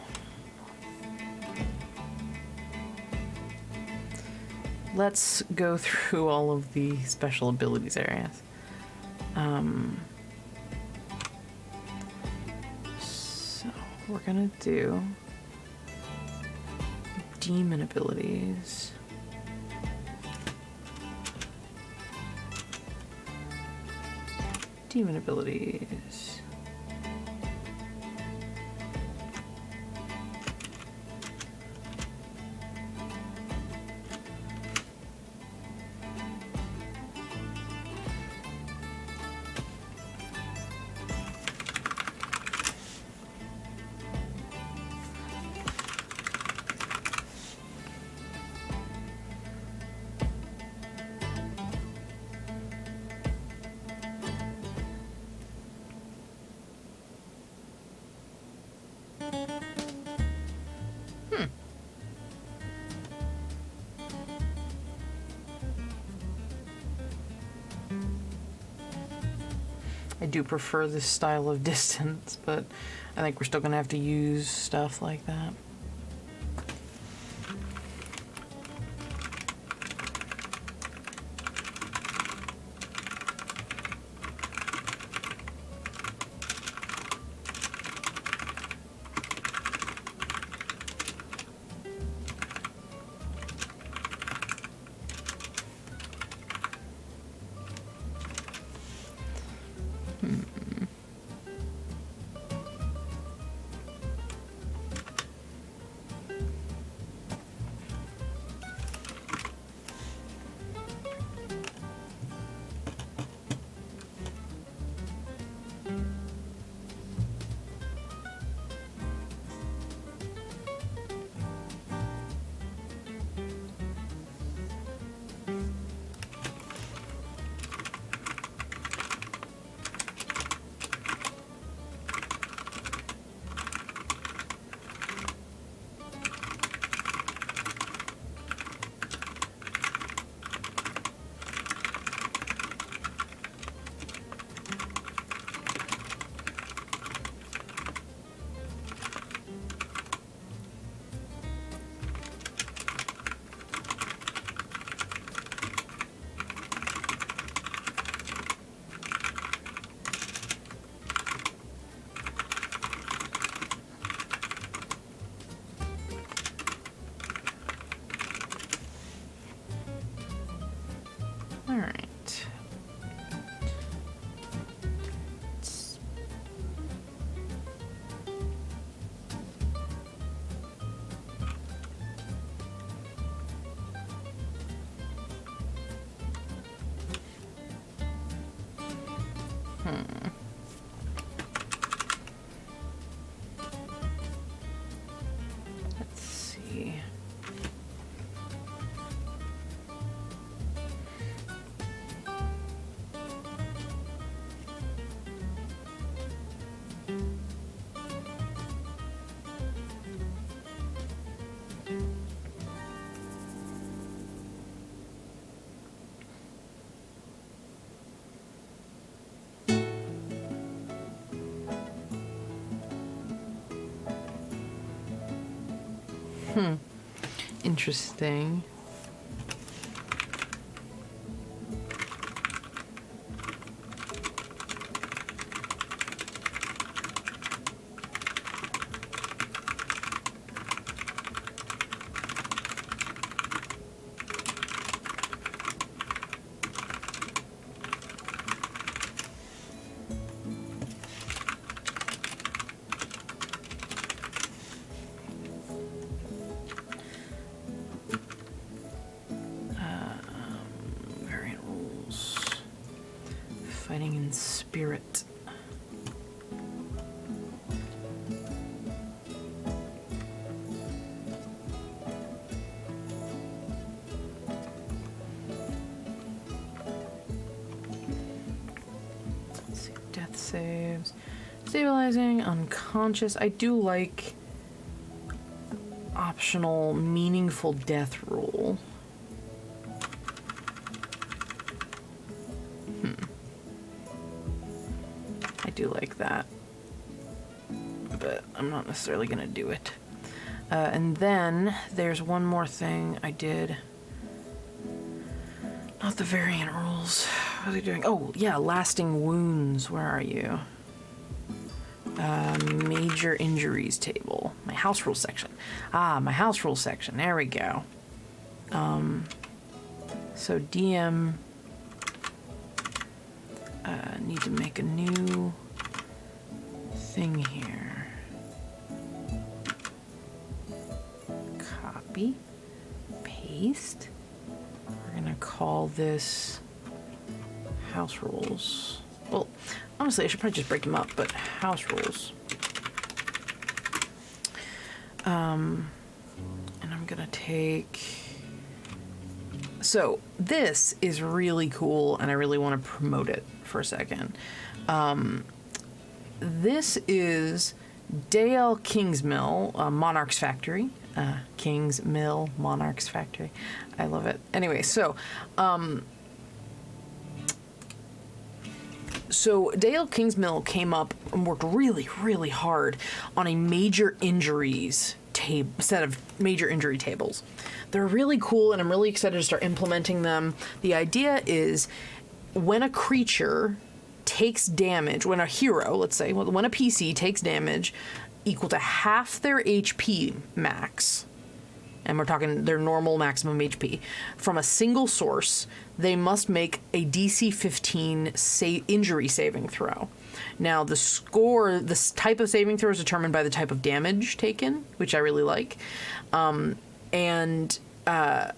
Speaker 2: let's go through all of the special abilities areas. So we're gonna do demon abilities. Demon abilities. I do prefer this style of distance, but I think we're still gonna have to use stuff like that. All right. Let's see. Interesting. Variant rules. Fighting in spirit. Let's see. Death saves. Stabilizing, unconscious. I do like optional meaningful death rule. I do like that, but I'm not necessarily going to do it. And then there's one more thing I did. Not the variant rules. What are they doing? Oh, yeah, lasting wounds. Where are you? Major injuries table. My house rules section. Ah, my house rules section. There we go. So DM... need to make a new thing here. Copy. Paste. We're gonna call this house rules. Well, honestly, I should probably just break them up, but house rules. And I'm gonna take... So this is really cool, and I really want to promote it for a second. This is Dale Kingsmill, Monarch's Factory. King's Mill, Monarch's Factory. I love it. Anyway, so Dale Kingsmill came up and worked really, really hard on a major injuries set of major injury tables. They're really cool, and I'm really excited to start implementing them. The idea is when a creature takes damage, when a hero, let's say, when a PC takes damage equal to half their HP max, and we're talking their normal maximum HP, from a single source, they must make a DC 15 injury saving throw. Now, the score, this type of saving throw is determined by the type of damage taken, which I really like. A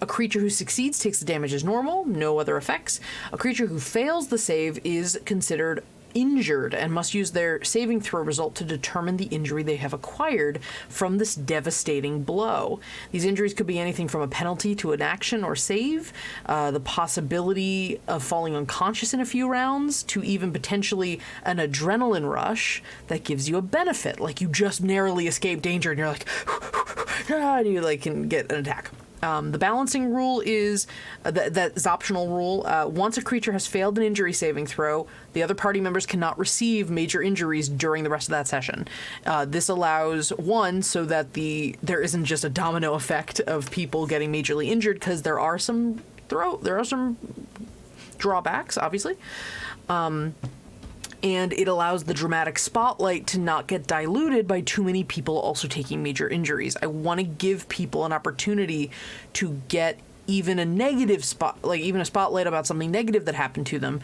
Speaker 2: creature who succeeds takes the damage as normal, no other effects. A creature who fails the save is considered injured and must use their saving throw result to determine the injury they have acquired from this devastating blow. These injuries could be anything from a penalty to an action or save, the possibility of falling unconscious in a few rounds, to even potentially an adrenaline rush that gives you a benefit, like you just narrowly escape danger and you're like, and you can get an attack. The balancing rule is that is optional rule. Once a creature has failed an injury saving throw, the other party members cannot receive major injuries during the rest of that session. This allows, one, so that there isn't just a domino effect of people getting majorly injured, because there are some drawbacks, obviously. And it allows the dramatic spotlight to not get diluted by too many people also taking major injuries. I want to give people an opportunity to get even a negative even a spotlight about something negative that happened to them,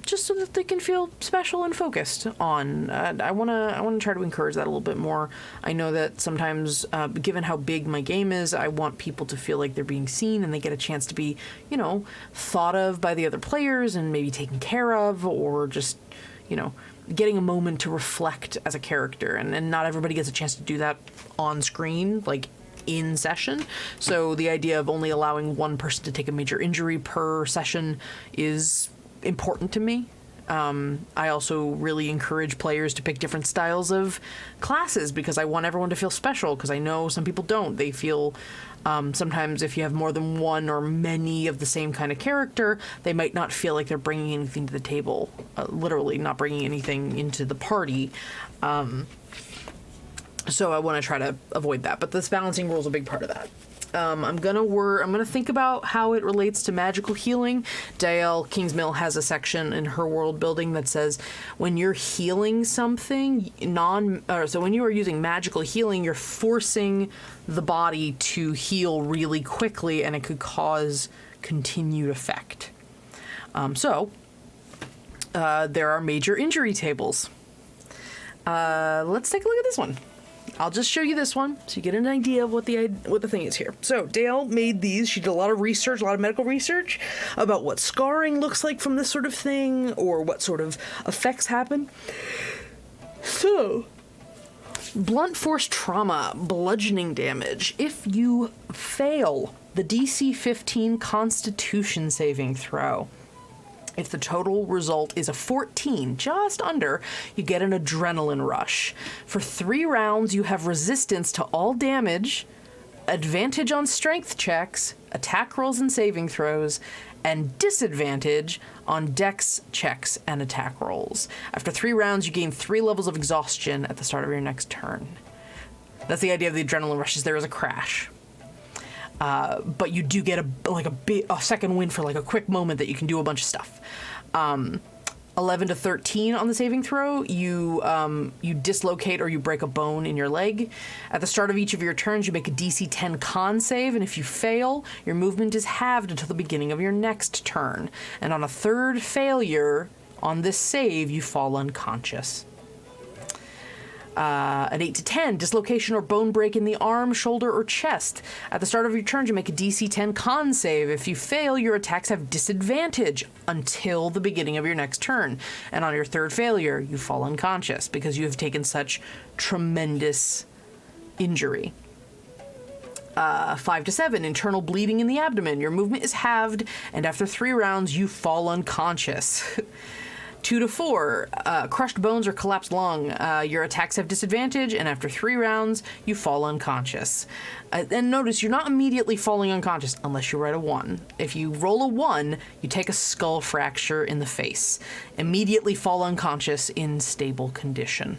Speaker 2: just so that they can feel special and focused on. I want to try to encourage that a little bit more. I know that sometimes, given how big my game is, I want people to feel like they're being seen and they get a chance to be, thought of by the other players and maybe taken care of, or just, getting a moment to reflect as a character. And not everybody gets a chance to do that on screen, in session. So the idea of only allowing one person to take a major injury per session is important to me. I also really encourage players to pick different styles of classes, because I want everyone to feel special, because I know some people don't. They feel sometimes if you have more than one or many of the same kind of character, they might not feel like they're bringing anything to the table, literally not bringing anything into the party. So I want to try to avoid that, but this balancing rule is a big part of that. I'm gonna think about how it relates to magical healing. Dale Kingsmill has a section in her world building that says when you're healing something, so when you are using magical healing, you're forcing the body to heal really quickly, and it could cause continued effect. There are major injury tables. Let's take a look at this one. I'll just show you this one so you get an idea of what the thing is here. So Dale made these. She did a lot of research, a lot of medical research about what scarring looks like from this sort of thing, or what sort of effects happen. So, blunt force trauma, bludgeoning damage. If you fail the DC 15 Constitution saving throw, if the total result is a 14, just under, you get an adrenaline rush. For 3 rounds, you have resistance to all damage advantage on strength checks, attack rolls and saving throws, and disadvantage on dex checks and attack rolls. After 3 rounds, you gain 3 levels of exhaustion at the start of your next turn. That's the idea of the adrenaline rush, is there is a crash. But you do get a second wind for like a quick moment that you can do a bunch of stuff. 11 to 13 on the saving throw, you dislocate or you break a bone in your leg. At the start of each of your turns, you make a DC 10 con save, and if you fail, your movement is halved until the beginning of your next turn. And on a third failure on this save, you fall unconscious. An 8 to 10, dislocation or bone break in the arm, shoulder, or chest. At the start of your turn, you make a DC 10 con save. If you fail, your attacks have disadvantage until the beginning of your next turn. And on your third failure, you fall unconscious because you have taken such tremendous injury. 5 to 7, internal bleeding in the abdomen. Your movement is halved, and after 3 rounds, you fall unconscious. 2 to 4, crushed bones or collapsed lung. Your attacks have disadvantage, and after 3 rounds, you fall unconscious. And notice, you're not immediately falling unconscious unless you write a 1. If you roll a 1, you take a skull fracture in the face. Immediately fall unconscious in stable condition.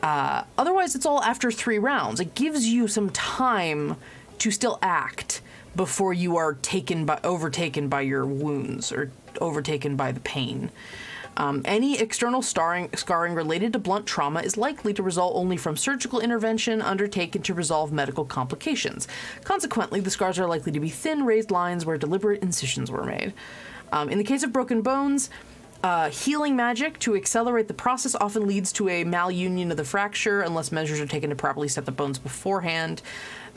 Speaker 2: Otherwise, it's all after 3 rounds. It gives you some time to still act before you are overtaken by your wounds or overtaken by the pain. Any external scarring related to blunt trauma is likely to result only from surgical intervention undertaken to resolve medical complications. Consequently, the scars are likely to be thin, raised lines where deliberate incisions were made. In the case of broken bones, healing magic to accelerate the process often leads to a malunion of the fracture unless measures are taken to properly set the bones beforehand.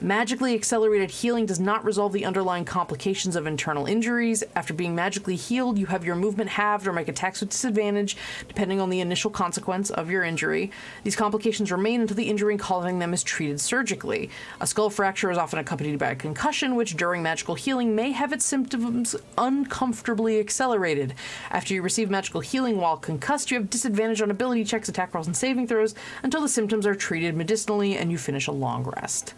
Speaker 2: Magically accelerated healing does not resolve the underlying complications of internal injuries. After being magically healed, you have your movement halved or make attacks with disadvantage, depending on the initial consequence of your injury. These complications remain until the injury causing them is treated surgically. A skull fracture is often accompanied by a concussion, which during magical healing may have its symptoms uncomfortably accelerated. After you receive magical healing while concussed, you have disadvantage on ability checks, attack rolls, and saving throws until the symptoms are treated medicinally and you finish a long rest.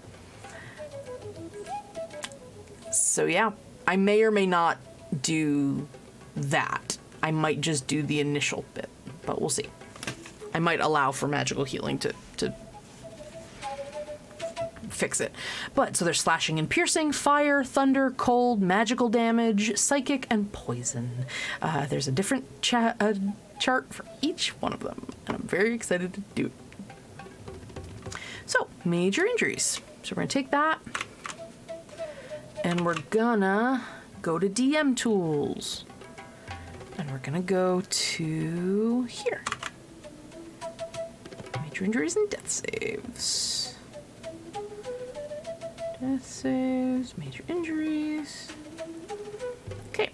Speaker 2: So yeah, I may or may not do that. I might just do the initial bit, but we'll see. I might allow for magical healing to fix it. But, so there's slashing and piercing, fire, thunder, cold, magical damage, psychic, and poison. There's a different chart for each one of them, and I'm very excited to do it. So, major injuries. So we're going to take that. And we're gonna go to DM tools. And we're gonna go to here. Major injuries and death saves. Death saves, major injuries. Okay.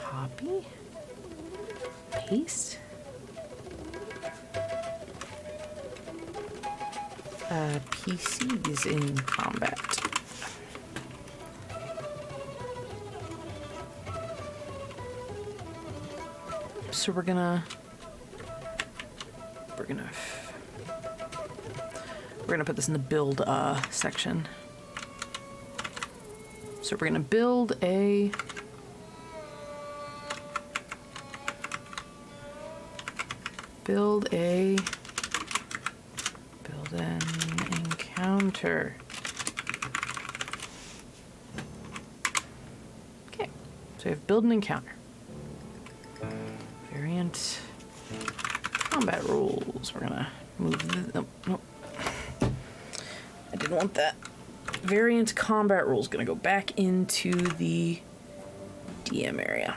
Speaker 2: Copy. Paste. PCs in combat. So we're gonna put this in the build section. So we're gonna build an encounter. Okay, so we have build an encounter. Variant combat rules. We're gonna move nope. I didn't want that. Variant combat rules gonna go back into the DM area.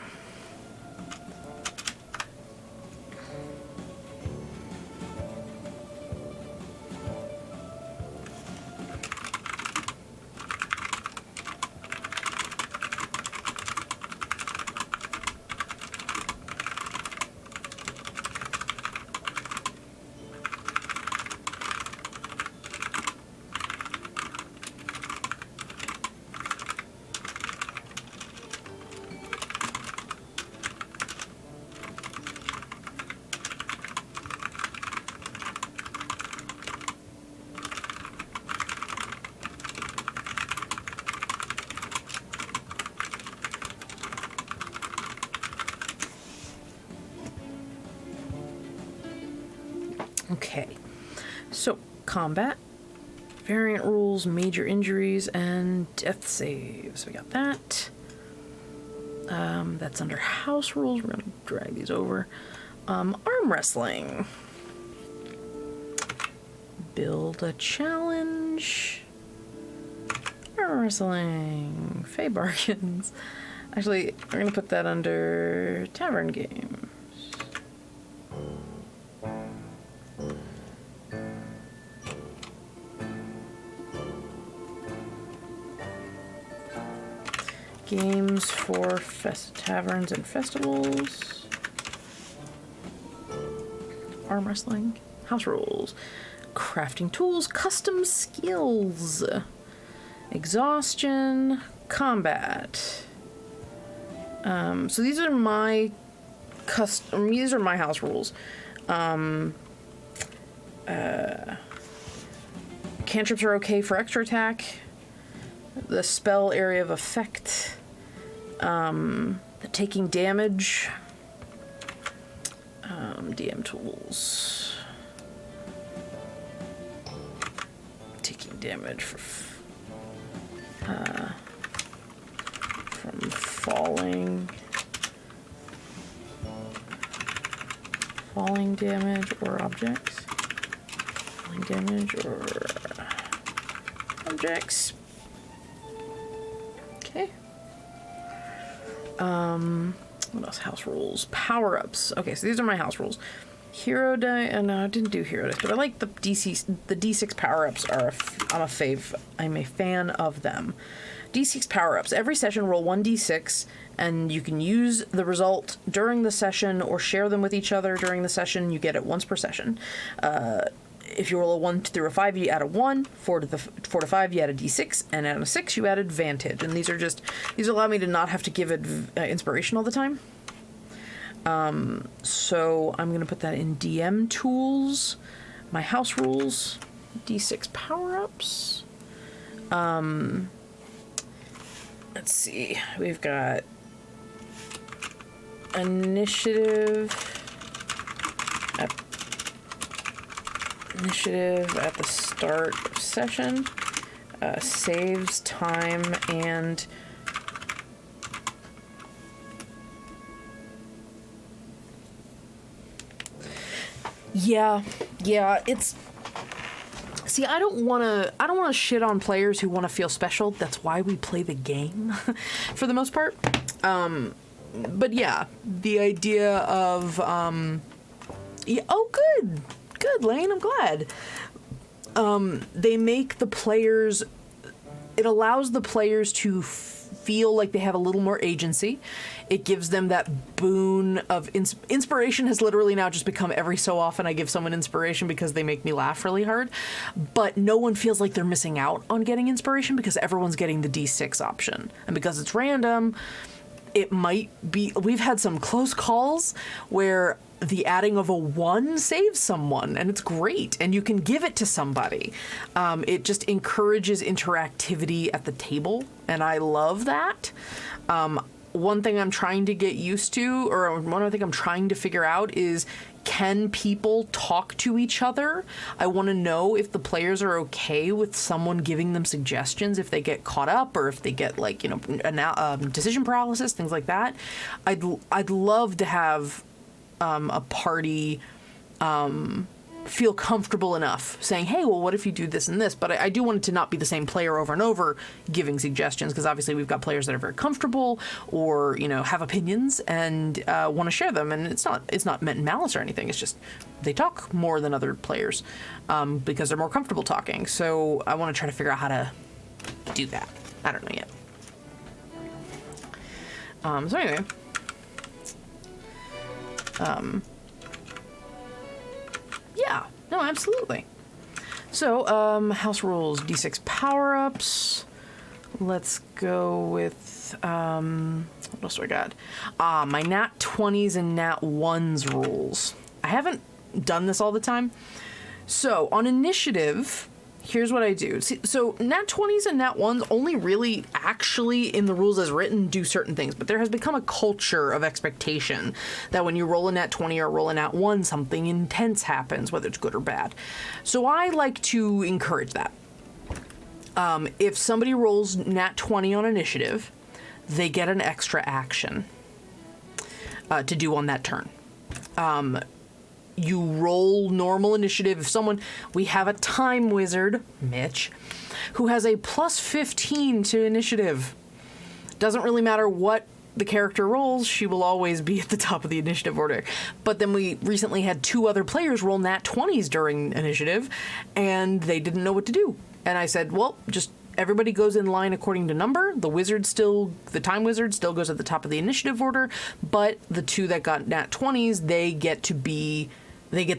Speaker 2: Okay, so combat, variant rules, major injuries, and death saves. We got that. That's under house rules. We're gonna drag these over. Arm wrestling. Build a challenge. Arm wrestling. Fey bargains. Actually, we're gonna put that under tavern games. Games for taverns and festivals. Arm wrestling. House rules. Crafting tools. Custom skills. Exhaustion. Combat. So these are my these are my house rules. Cantrips are okay for extra attack. The spell area of effect. The taking damage. DM tools. Taking damage from falling damage or objects. Falling damage or objects. Okay. What else? House rules. Power-ups. Okay, so these are my house rules. Hero die, no, I didn't do hero dice, but I like the D6 power-ups I'm a fan of them. D6 power-ups. Every session roll 1d6, and you can use the result during the session or share them with each other during the session. You get it once per session. If you roll a 1 through a 5, you add a 1. 4 to 5, you add a d6, and on a 6, you add advantage. And these allow me to not have to give it inspiration all the time. So I'm going to put that in DM tools, my house rules, d6 power-ups. Let's see, we've got initiative at the start of session, saves time, and yeah, it's, see, I don't want to shit on players who want to feel special. That's why we play the game for the most part. But yeah, the idea of yeah, oh good, Lane, I'm glad. They make the players, it allows the players to feel like they have a little more agency. It gives them that boon of inspiration. Has literally now just become every so often I give someone inspiration because they make me laugh really hard. But no one feels like they're missing out on getting inspiration because everyone's getting the D6 option. And because it's random, it might be, we've had some close calls where the adding of a 1 saves someone, and it's great, and you can give it to somebody. It just encourages interactivity at the table, and I love that. One thing I'm trying to get used to, or one thing I'm trying to figure out is, can people talk to each other? I want to know if the players are okay with someone giving them suggestions, if they get caught up, or if they get, like, you know, decision paralysis, things like that. I'd love to have a party feel comfortable enough saying, hey, well, what if you do this and this? But I do want it to not be the same player over and over giving suggestions, because obviously we've got players that are very comfortable or, you know, have opinions and want to share them. And it's not meant in malice or anything. It's just they talk more than other players because they're more comfortable talking. So I want to try to figure out how to do that. I don't know yet. So anyway. Yeah, no, absolutely. So, house rules, D6 power-ups. Let's go with, what else do I got? My nat 20s and nat 1s rules. I haven't done this all the time. So, on initiative, here's what I do. See, so nat 20s and nat 1s only really actually in the rules as written do certain things, but there has become a culture of expectation that when you roll a nat 20 or roll a nat 1, something intense happens, whether it's good or bad. So I like to encourage that. If somebody rolls nat 20 on initiative, they get an extra action to do on that turn. You roll normal initiative. If we have a time wizard, Mitch, who has a plus 15 to initiative. Doesn't really matter what the character rolls, she will always be at the top of the initiative order. But then we recently had 2 other players roll nat 20s during initiative, and they didn't know what to do. And I said, well, just everybody goes in line according to number. The time wizard still goes at the top of the initiative order, but the 2 that got nat 20s, they get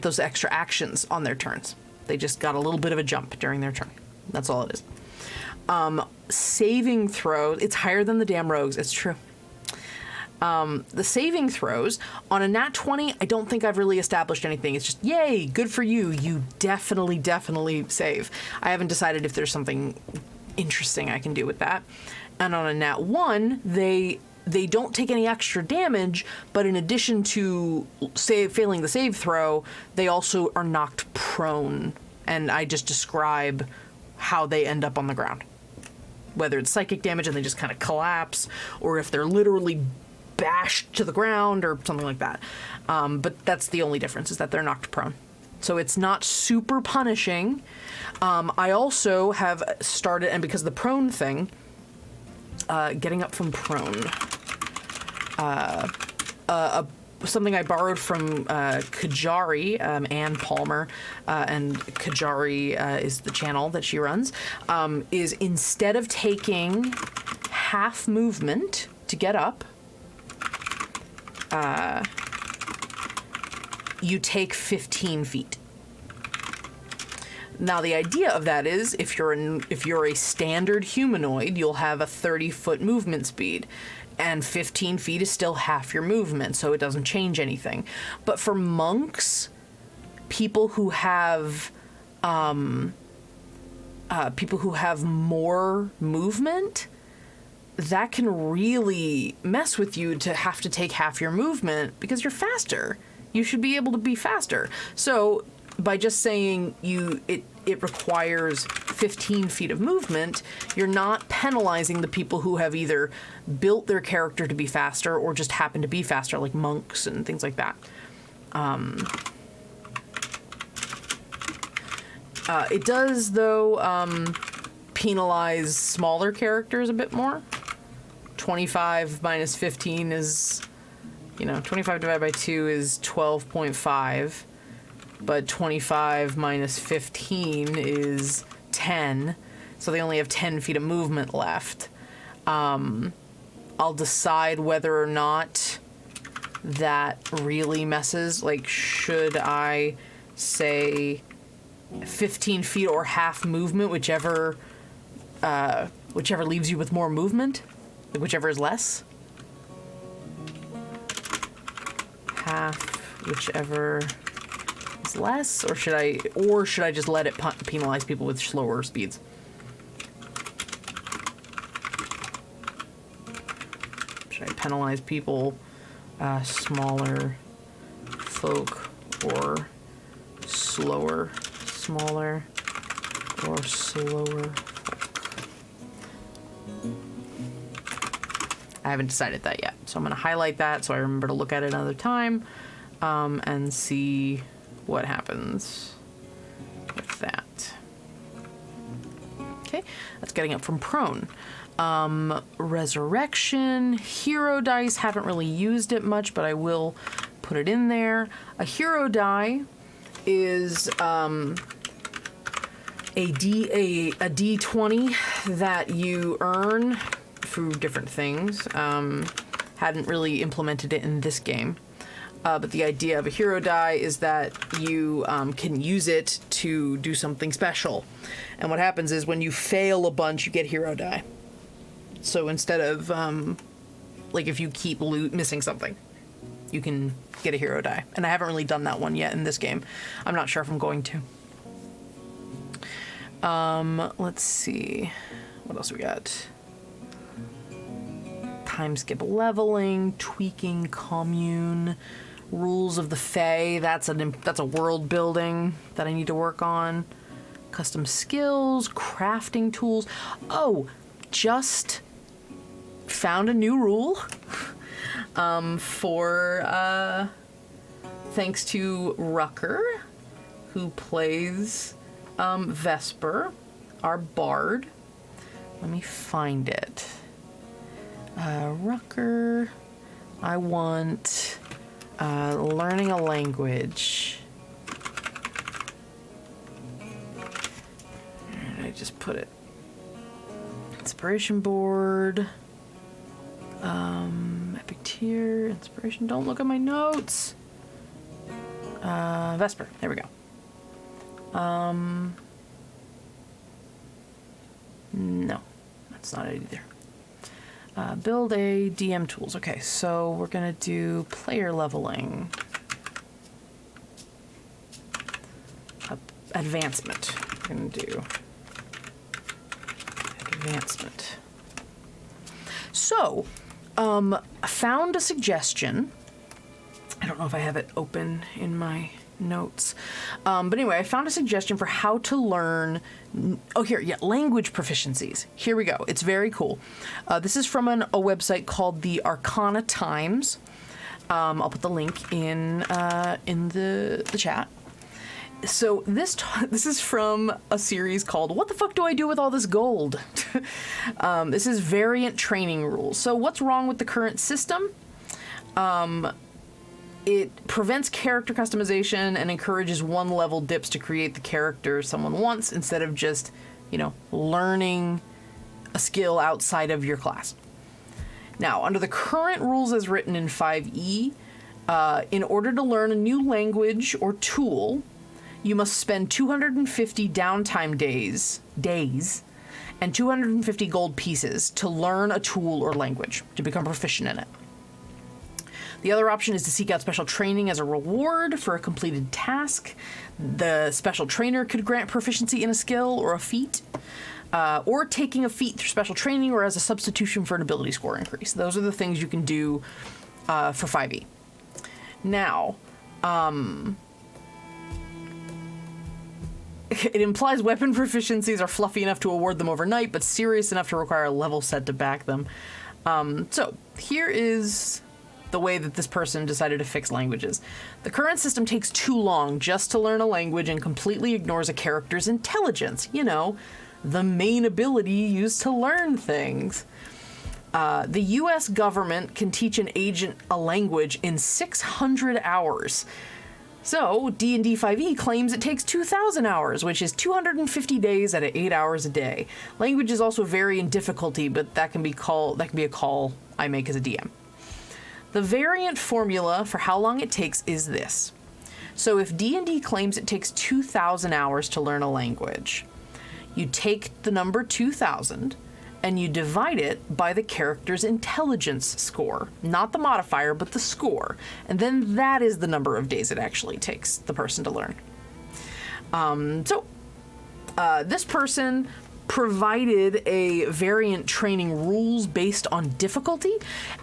Speaker 2: those extra actions on their turns. They just got a little bit of a jump during their turn. That's all it is. Saving throw, it's higher than the damn rogues, it's true. The saving throws, on a nat 20, I don't think I've really established anything. It's just, yay, good for you. You definitely save. I haven't decided if there's something interesting I can do with that. And on a nat 1, they don't take any extra damage, but in addition to failing the save throw, they also are knocked prone. And I just describe how they end up on the ground. Whether it's psychic damage and they just kind of collapse, or if they're literally bashed to the ground or something like that. But that's the only difference, is that they're knocked prone. So it's not super punishing. I also have started, and because of the prone thing, getting up from prone, something I borrowed from Kajari, Ann Palmer, and Kajari is the channel that she runs, is instead of taking half movement to get up, you take 15 feet. Now the idea of that is if you're a standard humanoid, you'll have a 30-foot movement speed, and 15 feet is still half your movement, so it doesn't change anything. But for monks, people who have more movement, that can really mess with you to have to take half your movement because you're faster. You should be able to be faster. So by just saying it requires 15 feet of movement, you're not penalizing the people who have either built their character to be faster or just happen to be faster, like monks and things like that. It does, though, penalize smaller characters a bit more. 25 minus 15 is, 25 divided by 2 is 12.5. But 25 minus 15 is 10, so they only have 10 feet of movement left. I'll decide whether or not that really messes. Like, should I say 15 feet or half movement, whichever leaves you with more movement, like whichever is less? Half, whichever less, or should I just let it penalize people with slower speeds? Should I penalize people, smaller folk, or smaller or slower folk? I haven't decided that yet, so I'm going to highlight that so I remember to look at it another time, and see what happens with that. Okay, that's getting up from prone. Resurrection, hero dice, haven't really used it much, but I will put it in there. A hero die is a D20 that you earn through different things. Hadn't really implemented it in this game. But the idea of a hero die is that you can use it to do something special. And what happens is when you fail a bunch, you get hero die. So instead of, if you keep missing something, you can get a hero die. And I haven't really done that one yet in this game. I'm not sure if I'm going to. Let's see. What else we got? Time skip leveling, tweaking commune, rules of the Fae. That's a world building that I need to work on. Custom skills, crafting tools. Oh, just found a new rule for thanks to Rucker, who plays Vesper, our bard. Let me find it. Rucker, I want learning a language. And I just put it. Inspiration board. Epic tier, inspiration. Don't look at my notes. Vesper. There we go. No, that's not it either. Build a DM tools. Okay, so we're gonna do player leveling. Advancement. We're gonna do advancement. So, I found a suggestion. I don't know if I have it open in my notes. But anyway, I found a suggestion for how to learn... language proficiencies. Here we go. It's very cool. This is from a website called the Arcane Times. I'll put the link in the chat. So this is from a series called What the Fuck Do I Do with All This Gold? This is variant training rules. So what's wrong with the current system? It prevents character customization and encourages one-level dips to create the character someone wants instead of just, learning a skill outside of your class. Now, under the current rules as written in 5e, in order to learn a new language or tool, you must spend 250 downtime days, and 250 gold pieces to learn a tool or language, to become proficient in it. The other option is to seek out special training as a reward for a completed task. The special trainer could grant proficiency in a skill or a feat, or taking a feat through special training or as a substitution for an ability score increase. Those are the things you can do for 5e. Now, it implies weapon proficiencies are fluffy enough to award them overnight, but serious enough to require a level set to back them. So here is the way that this person decided to fix languages. The current system takes too long just to learn a language and completely ignores a character's intelligence. The main ability used to learn things. The US government can teach an agent a language in 600 hours. So, D&D 5e claims it takes 2,000 hours, which is 250 days at 8 hours a day. Languages also vary in difficulty, but that can be a call I make as a DM. The variant formula for how long it takes is this. So if D&D claims it takes 2,000 hours to learn a language, you take the number 2,000 and you divide it by the character's intelligence score. Not the modifier, but the score. And then that is the number of days it actually takes the person to learn. This person provided a variant training rules based on difficulty,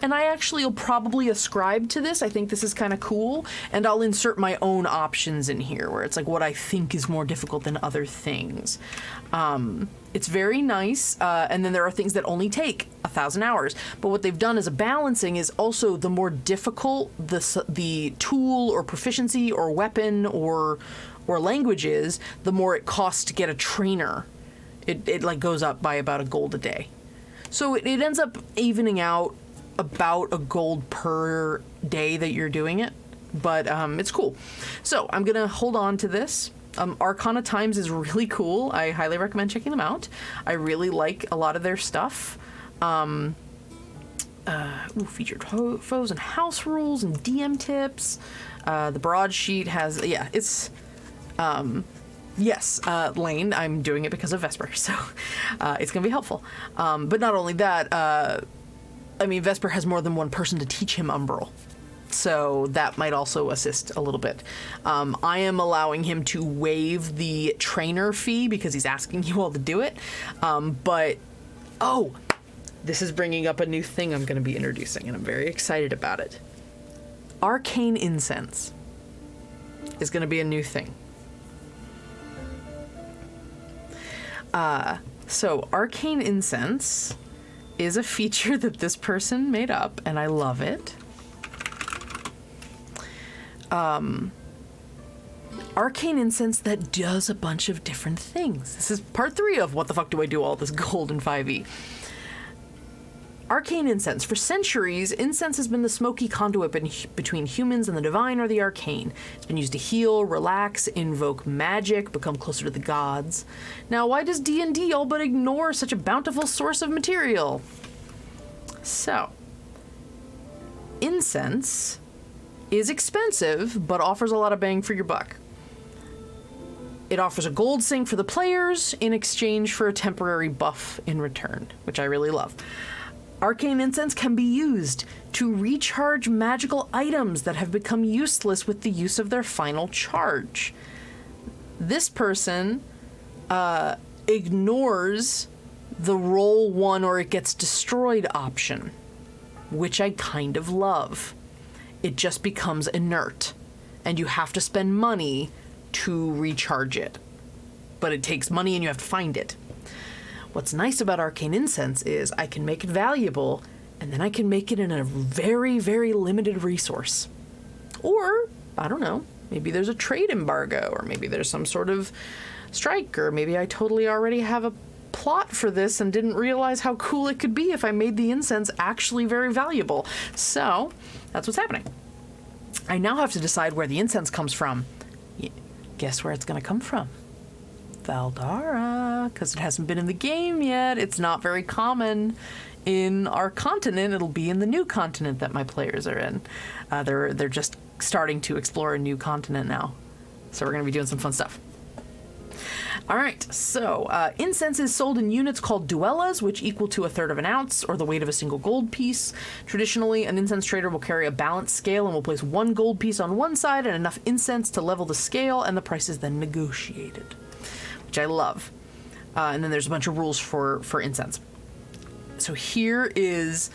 Speaker 2: and I actually will probably ascribe to this. I think this is kind of cool, and I'll insert my own options in here where it's like what I think is more difficult than other things. It's very nice, and then there are things that only take 1,000 hours, but what they've done as a balancing is also the more difficult the tool or proficiency or weapon or language is, the more it costs to get a trainer. It like goes up by about a gold a day. So it ends up evening out about a gold per day that you're doing it. But it's cool. So I'm going to hold on to this. Arcana Times is really cool. I highly recommend checking them out. I really like a lot of their stuff. Featured foes and house rules and DM tips. The broadsheet has, it's... Yes, Lane, I'm doing it because of Vesper, so it's going to be helpful. But not only that, Vesper has more than one person to teach him Umbral. So that might also assist a little bit. I am allowing him to waive the trainer fee because he's asking you all to do it. This is bringing up a new thing I'm going to be introducing, and I'm very excited about it. Arcane Incense is going to be a new thing. So Arcane Incense is a feature that this person made up, and I love it. Arcane Incense that does a bunch of different things. This is part 3 of what the fuck do I do all this gold in 5e. Arcane Incense. For centuries, incense has been the smoky conduit between humans and the divine or the arcane. It's been used to heal, relax, invoke magic, become closer to the gods. Now, why does D&D all but ignore such a bountiful source of material? So, incense is expensive, but offers a lot of bang for your buck. It offers a gold sink for the players in exchange for a temporary buff in return, which I really love. Arcane Incense can be used to recharge magical items that have become useless with the use of their final charge. This person ignores the roll 1 or it gets destroyed option, which I kind of love. It just becomes inert, and you have to spend money to recharge it. But it takes money and you have to find it. What's nice about Arcane Incense is I can make it valuable, and then I can make it in a very, very limited resource. Or, I don't know, maybe there's a trade embargo, or maybe there's some sort of strike, or maybe I totally already have a plot for this and didn't realize how cool it could be if I made the incense actually very valuable. So, that's what's happening. I now have to decide where the incense comes from. Guess where it's going to come from? Valdara, because it hasn't been in the game yet. It's not very common in our continent. It'll be in the new continent that my players are in. They're just starting to explore a new continent now. So we're going to be doing some fun stuff. All right, so incense is sold in units called duellas, which equal to 1/3 of an ounce, or the weight of a single gold piece. Traditionally, an incense trader will carry a balanced scale and will place 1 gold piece on one side and enough incense to level the scale, and the price is then negotiated, which I love. And then there's a bunch of rules for incense. So here is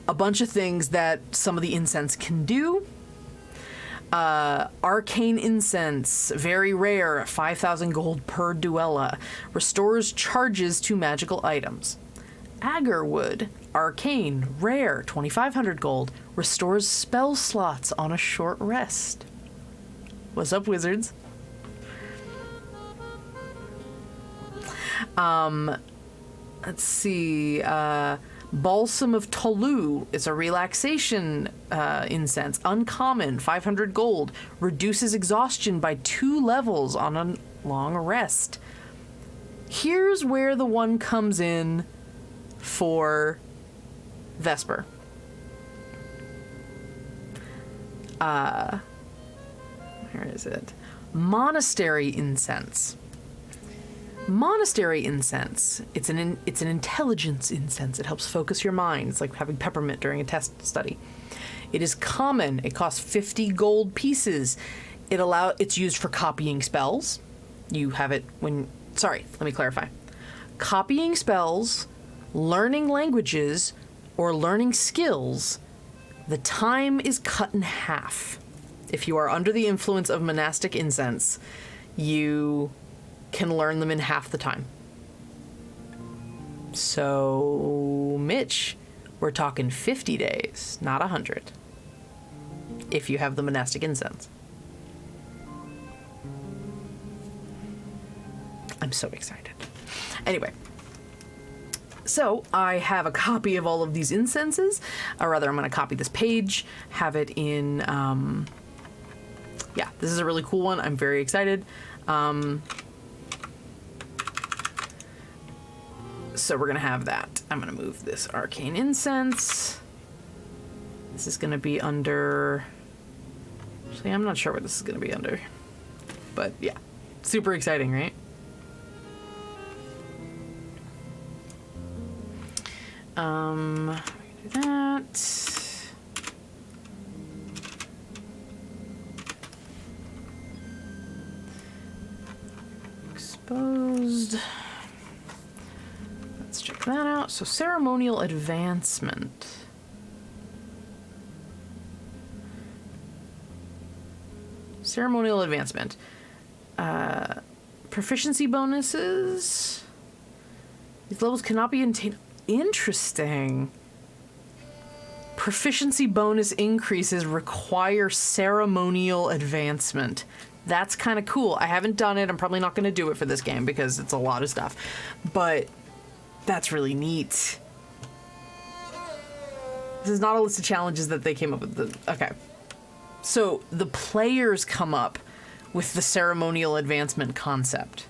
Speaker 2: a bunch of things that some of the incense can do. Arcane Incense, very rare, 5,000 gold per duella. Restores charges to magical items. Agarwood, arcane, rare, 2,500 gold. Restores spell slots on a short rest. What's up, wizards? Let's see. Balsam of Tolu is a relaxation incense. Uncommon, 500 gold. Reduces exhaustion by 2 levels on a long rest. Here's where the one comes in for Vesper. Where is it? Monastery Incense. Monastery incense. It's an intelligence incense. It helps focus your mind. It's like having peppermint during a test study. It is common. It costs 50 gold pieces. It's used for copying spells. You have it when... Sorry, let me clarify. Copying spells, learning languages, or learning skills, the time is cut in half. If you are under the influence of monastic incense, you can learn them in half the time. So, Mitch, we're talking 50 days, not 100, if you have the monastic incense. I'm so excited. Anyway, so I have a copy of all of these incenses, or rather I'm going to copy this page, have it in, yeah, this is a really cool one. I'm very excited. So we're going to have that. I'm going to move this Arcane Incense. This is going to be under... Actually, I'm not sure what this is going to be under. But yeah, super exciting, right? Do that. Exposed. Let's check that out. So Ceremonial Advancement. Ceremonial Advancement. Proficiency bonuses. These levels cannot be attained. Interesting. Proficiency bonus increases require Ceremonial Advancement. That's kind of cool. I haven't done it. I'm probably not going to do it for this game because it's a lot of stuff. But that's really neat. This is not a list of challenges that they came up with. Okay. So the players come up with the Ceremonial Advancement concept.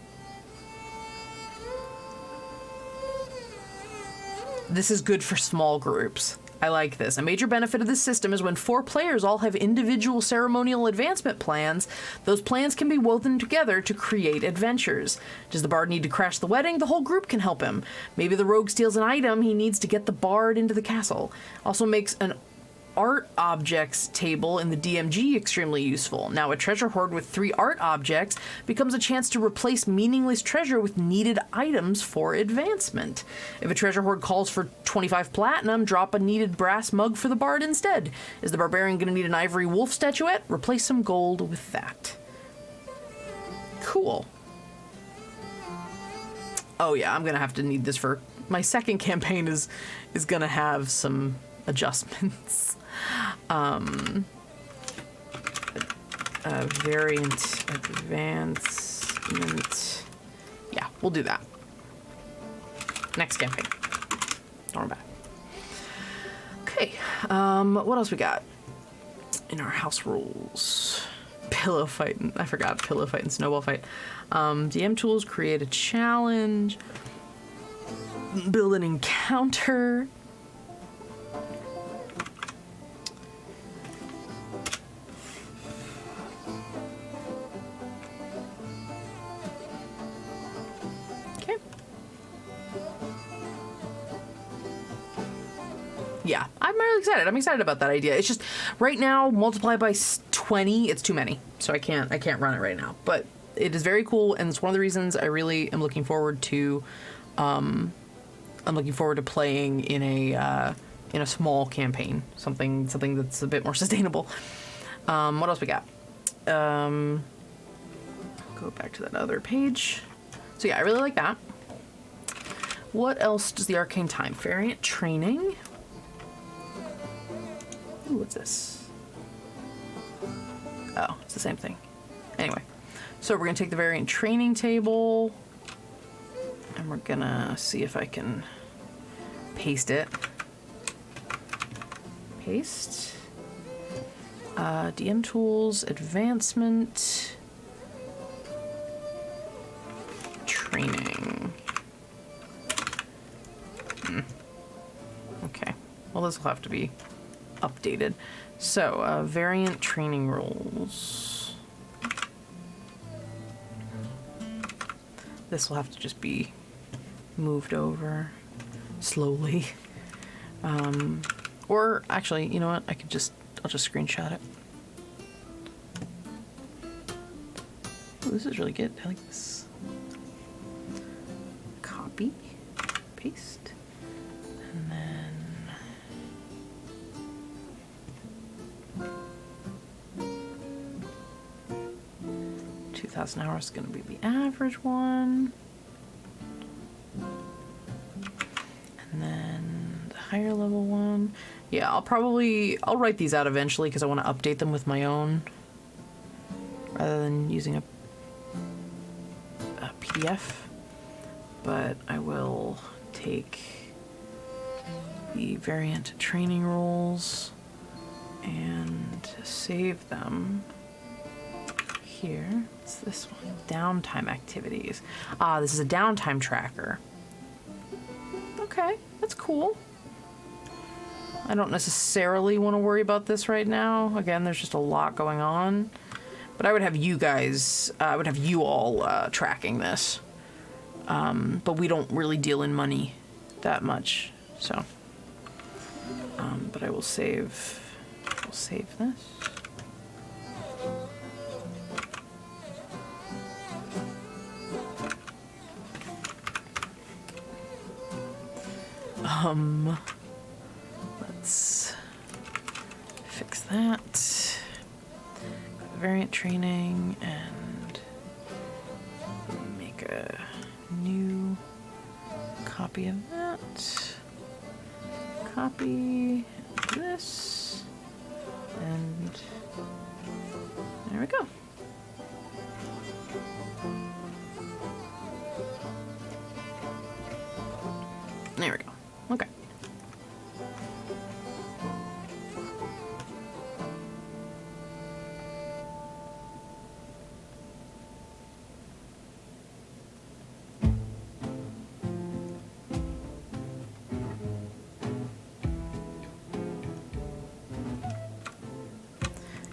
Speaker 2: This is good for small groups. I like this. A major benefit of this system is when 4 players all have individual ceremonial advancement plans, those plans can be woven together to create adventures. Does the bard need to crash the wedding? The whole group can help him. Maybe the rogue steals an item he needs to get the bard into the castle. Also makes an art objects table in the DMG extremely useful. Now a treasure hoard with 3 art objects becomes a chance to replace meaningless treasure with needed items for advancement. If a treasure hoard calls for 25 platinum, drop a needed brass mug for the bard instead. Is the barbarian going to need an ivory wolf statuette? Replace some gold with that. Cool. Oh yeah, I'm going to have to need this for... My second campaign is going to have some adjustments. Variant advancement. Yeah, we'll do that. Next campaign. Don't worry about it. Okay, what else we got in our house rules? Pillow fight. I forgot pillow fight and snowball fight. DM tools, create a challenge. Build an encounter. Yeah, I'm really excited. I'm excited about that idea. It's just right now, multiply by 20, it's too many. So I can't run it right now. But it is very cool, and it's one of the reasons I really am looking forward to playing in a small campaign, something that's a bit more sustainable. What else we got? Go back to that other page. So yeah, I really like that. What else does the Arcane Time? Variant training. Ooh, what's this? Oh, it's the same thing. Anyway, so we're gonna take the variant training table and we're gonna see if I can paste it. Paste. DM tools, advancement, training. Okay, well this will have to be updated. So, variant training rules. This will have to just be moved over slowly. Or actually, you know what? I'll just screenshot it. Ooh, this is really good. I like this. Copy, paste, and then 2,000 hours is going to be the average one. And then the higher level one. Yeah, I'll write these out eventually because I want to update them with my own rather than using a PDF. But I will take the variant training rules and save them here. What's this one? Downtime activities. Ah, this is a downtime tracker. Okay, that's cool. I don't necessarily want to worry about this right now. Again, there's just a lot going on. But I would have you guys, I would have you all tracking this. But we don't really deal in money that much, so. But I will save this. Let's fix that. Variant training and make a new copy of that. Copy this. And there we go. There we go. Okay.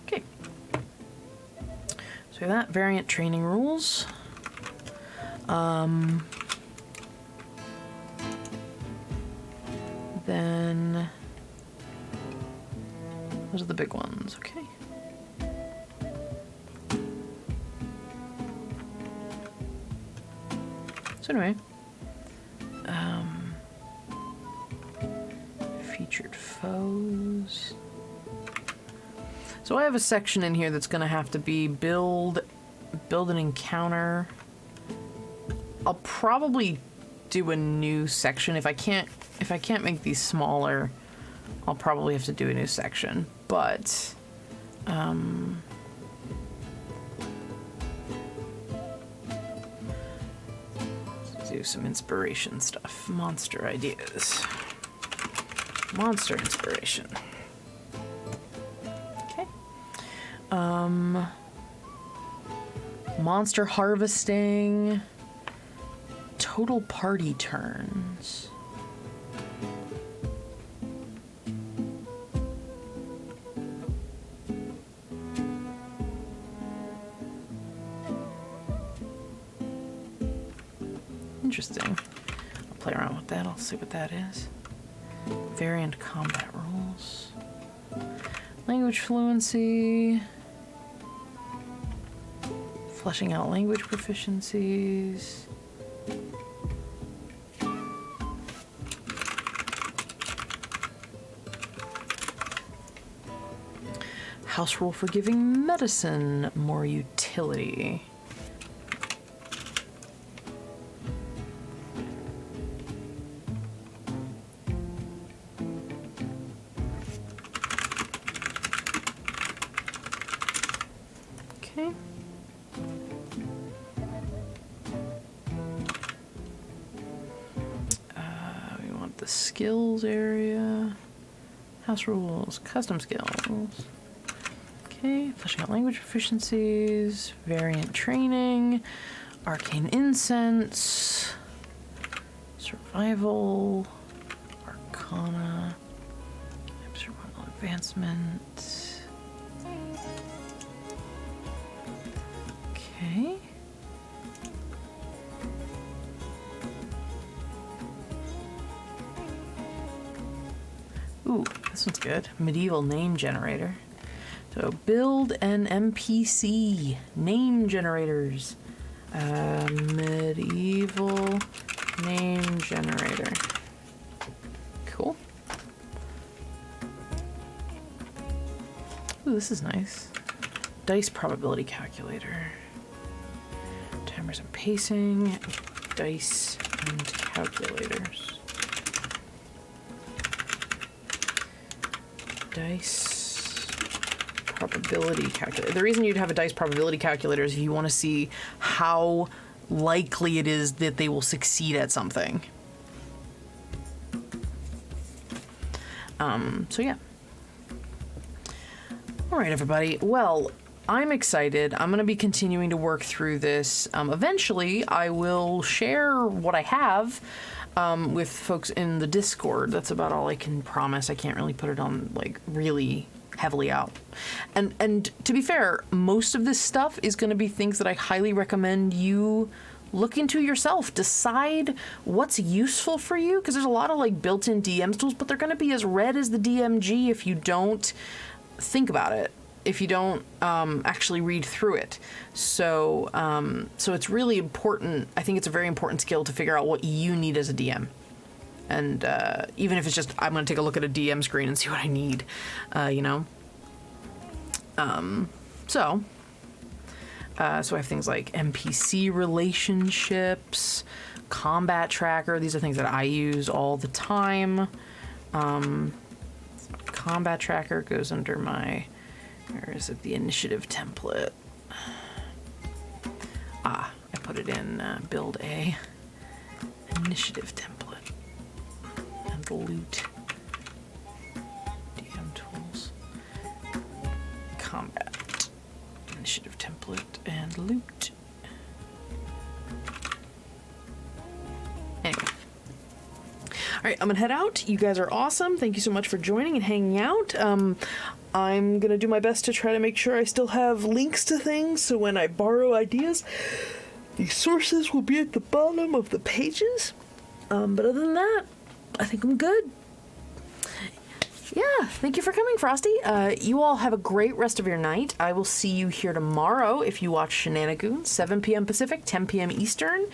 Speaker 2: Okay. So that variant training rules. Then those are the big ones, okay. So anyway, featured foes. So I have a section in here that's gonna have to be build an encounter. I'll probably do a new section if I can't make these smaller. I'll probably have to do a new section, but let's do some inspiration stuff. Monster ideas. Monster inspiration. Okay. Monster harvesting. Total party turns. Interesting. I'll play around with that. I'll see what that is. Variant combat rules. Language fluency. Fleshing out language proficiencies. House rule for giving medicine more utility. Okay. We want the skills area. House rules, custom skills. Okay, fleshing out language proficiencies, variant training, Arcane Incense, survival, Arcana, Ceremonial Advancement. Okay. Ooh, this one's good. Medieval name generator. So build an NPC name generators. Medieval name generator. Cool. Ooh, this is nice. Dice probability calculator. Timers and pacing. Dice and calculators. Dice probability calculator. The reason you'd have a dice probability calculator is if you want to see how likely it is that they will succeed at something. So yeah. All right, everybody. Well, I'm excited. I'm going to be continuing to work through this. Eventually, I will share what I have with folks in the Discord. That's about all I can promise. I can't really put it on, like, really heavily out. And to be fair, most of this stuff is going to be things that I highly recommend you look into yourself. Decide what's useful for you, because there's a lot of like built-in DM tools, but they're going to be as red as the DMG if you don't think about it, if you don't actually read through it. So so it's really important. I think it's a very important skill to figure out what you need as a DM. And even if it's just, I'm going to take a look at a DM screen and see what I need, you know? So I have things like NPC relationships, combat tracker. These are things that I use all the time. Combat tracker goes under my, where is it? The initiative template. I put it in build a initiative template and loot. DM tools. Combat. Initiative template and loot. Anyway. Alright, I'm gonna head out. You guys are awesome. Thank you so much for joining and hanging out. I'm gonna do my best to try to make sure I still have links to things, so when I borrow ideas, the sources will be at the bottom of the pages. But other than that, I think I'm good. Yeah, thank you for coming, Frosty. You all have a great rest of your night. I will see you here tomorrow if you watch Shenanigans, 7 p.m. Pacific, 10 p.m. Eastern.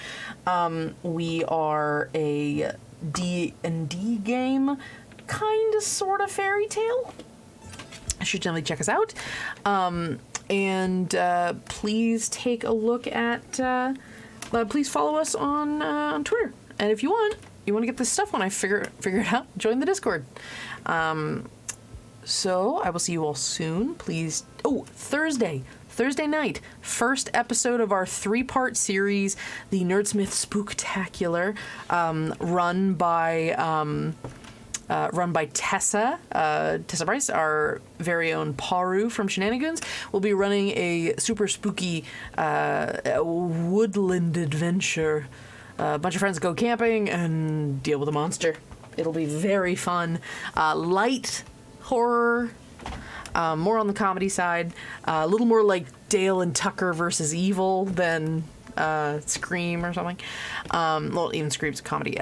Speaker 2: We are a D&D game, kind of, sort of fairy tale. You should definitely check us out. And please take a look at, please follow us on Twitter. And if you want to get this stuff when I figure it out, join the Discord. So I will see you all soon. Please. Oh, Thursday night, first episode of our 3-part series, the Nerdsmith Spooktacular, run by Tessa Bryce, our very own Paru from Shenanigans. We'll be running a super spooky woodland adventure. A bunch of friends go camping and deal with a monster. It'll be very fun. Light horror, more on the comedy side, a little more like Dale and Tucker versus Evil than Scream or something. Well, even Scream's a comedy.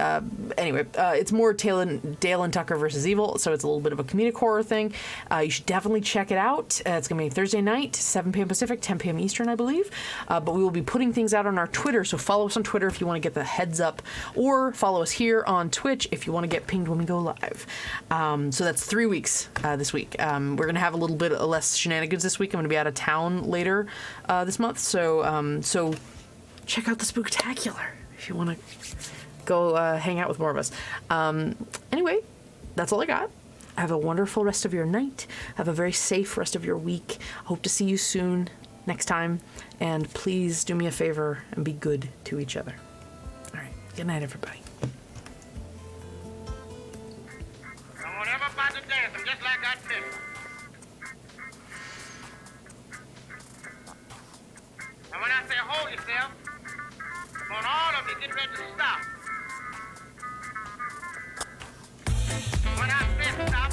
Speaker 2: Anyway, it's more Dale and Tucker versus Evil, so it's a little bit of a comedic horror thing. You should definitely check it out. It's going to be Thursday night, 7 p.m. Pacific, 10 p.m. Eastern, I believe. But we will be putting things out on our Twitter, so follow us on Twitter if you want to get the heads up, or follow us here on Twitch if you want to get pinged when we go live. So that's 3 weeks this week. We're going to have a little bit less shenanigans this week. I'm going to be out of town later this month, so check out the Spooktacular if you want to go hang out with more of us. Anyway, that's all I got. Have a wonderful rest of your night. Have a very safe rest of your week. Hope to see you soon next time. And please do me a favor and be good to each other. All right. Good night, everybody.
Speaker 1: I want everybody to dance. I'm just like I said. And when I say hold yourself, I want all of you get ready to stop. When I say stop,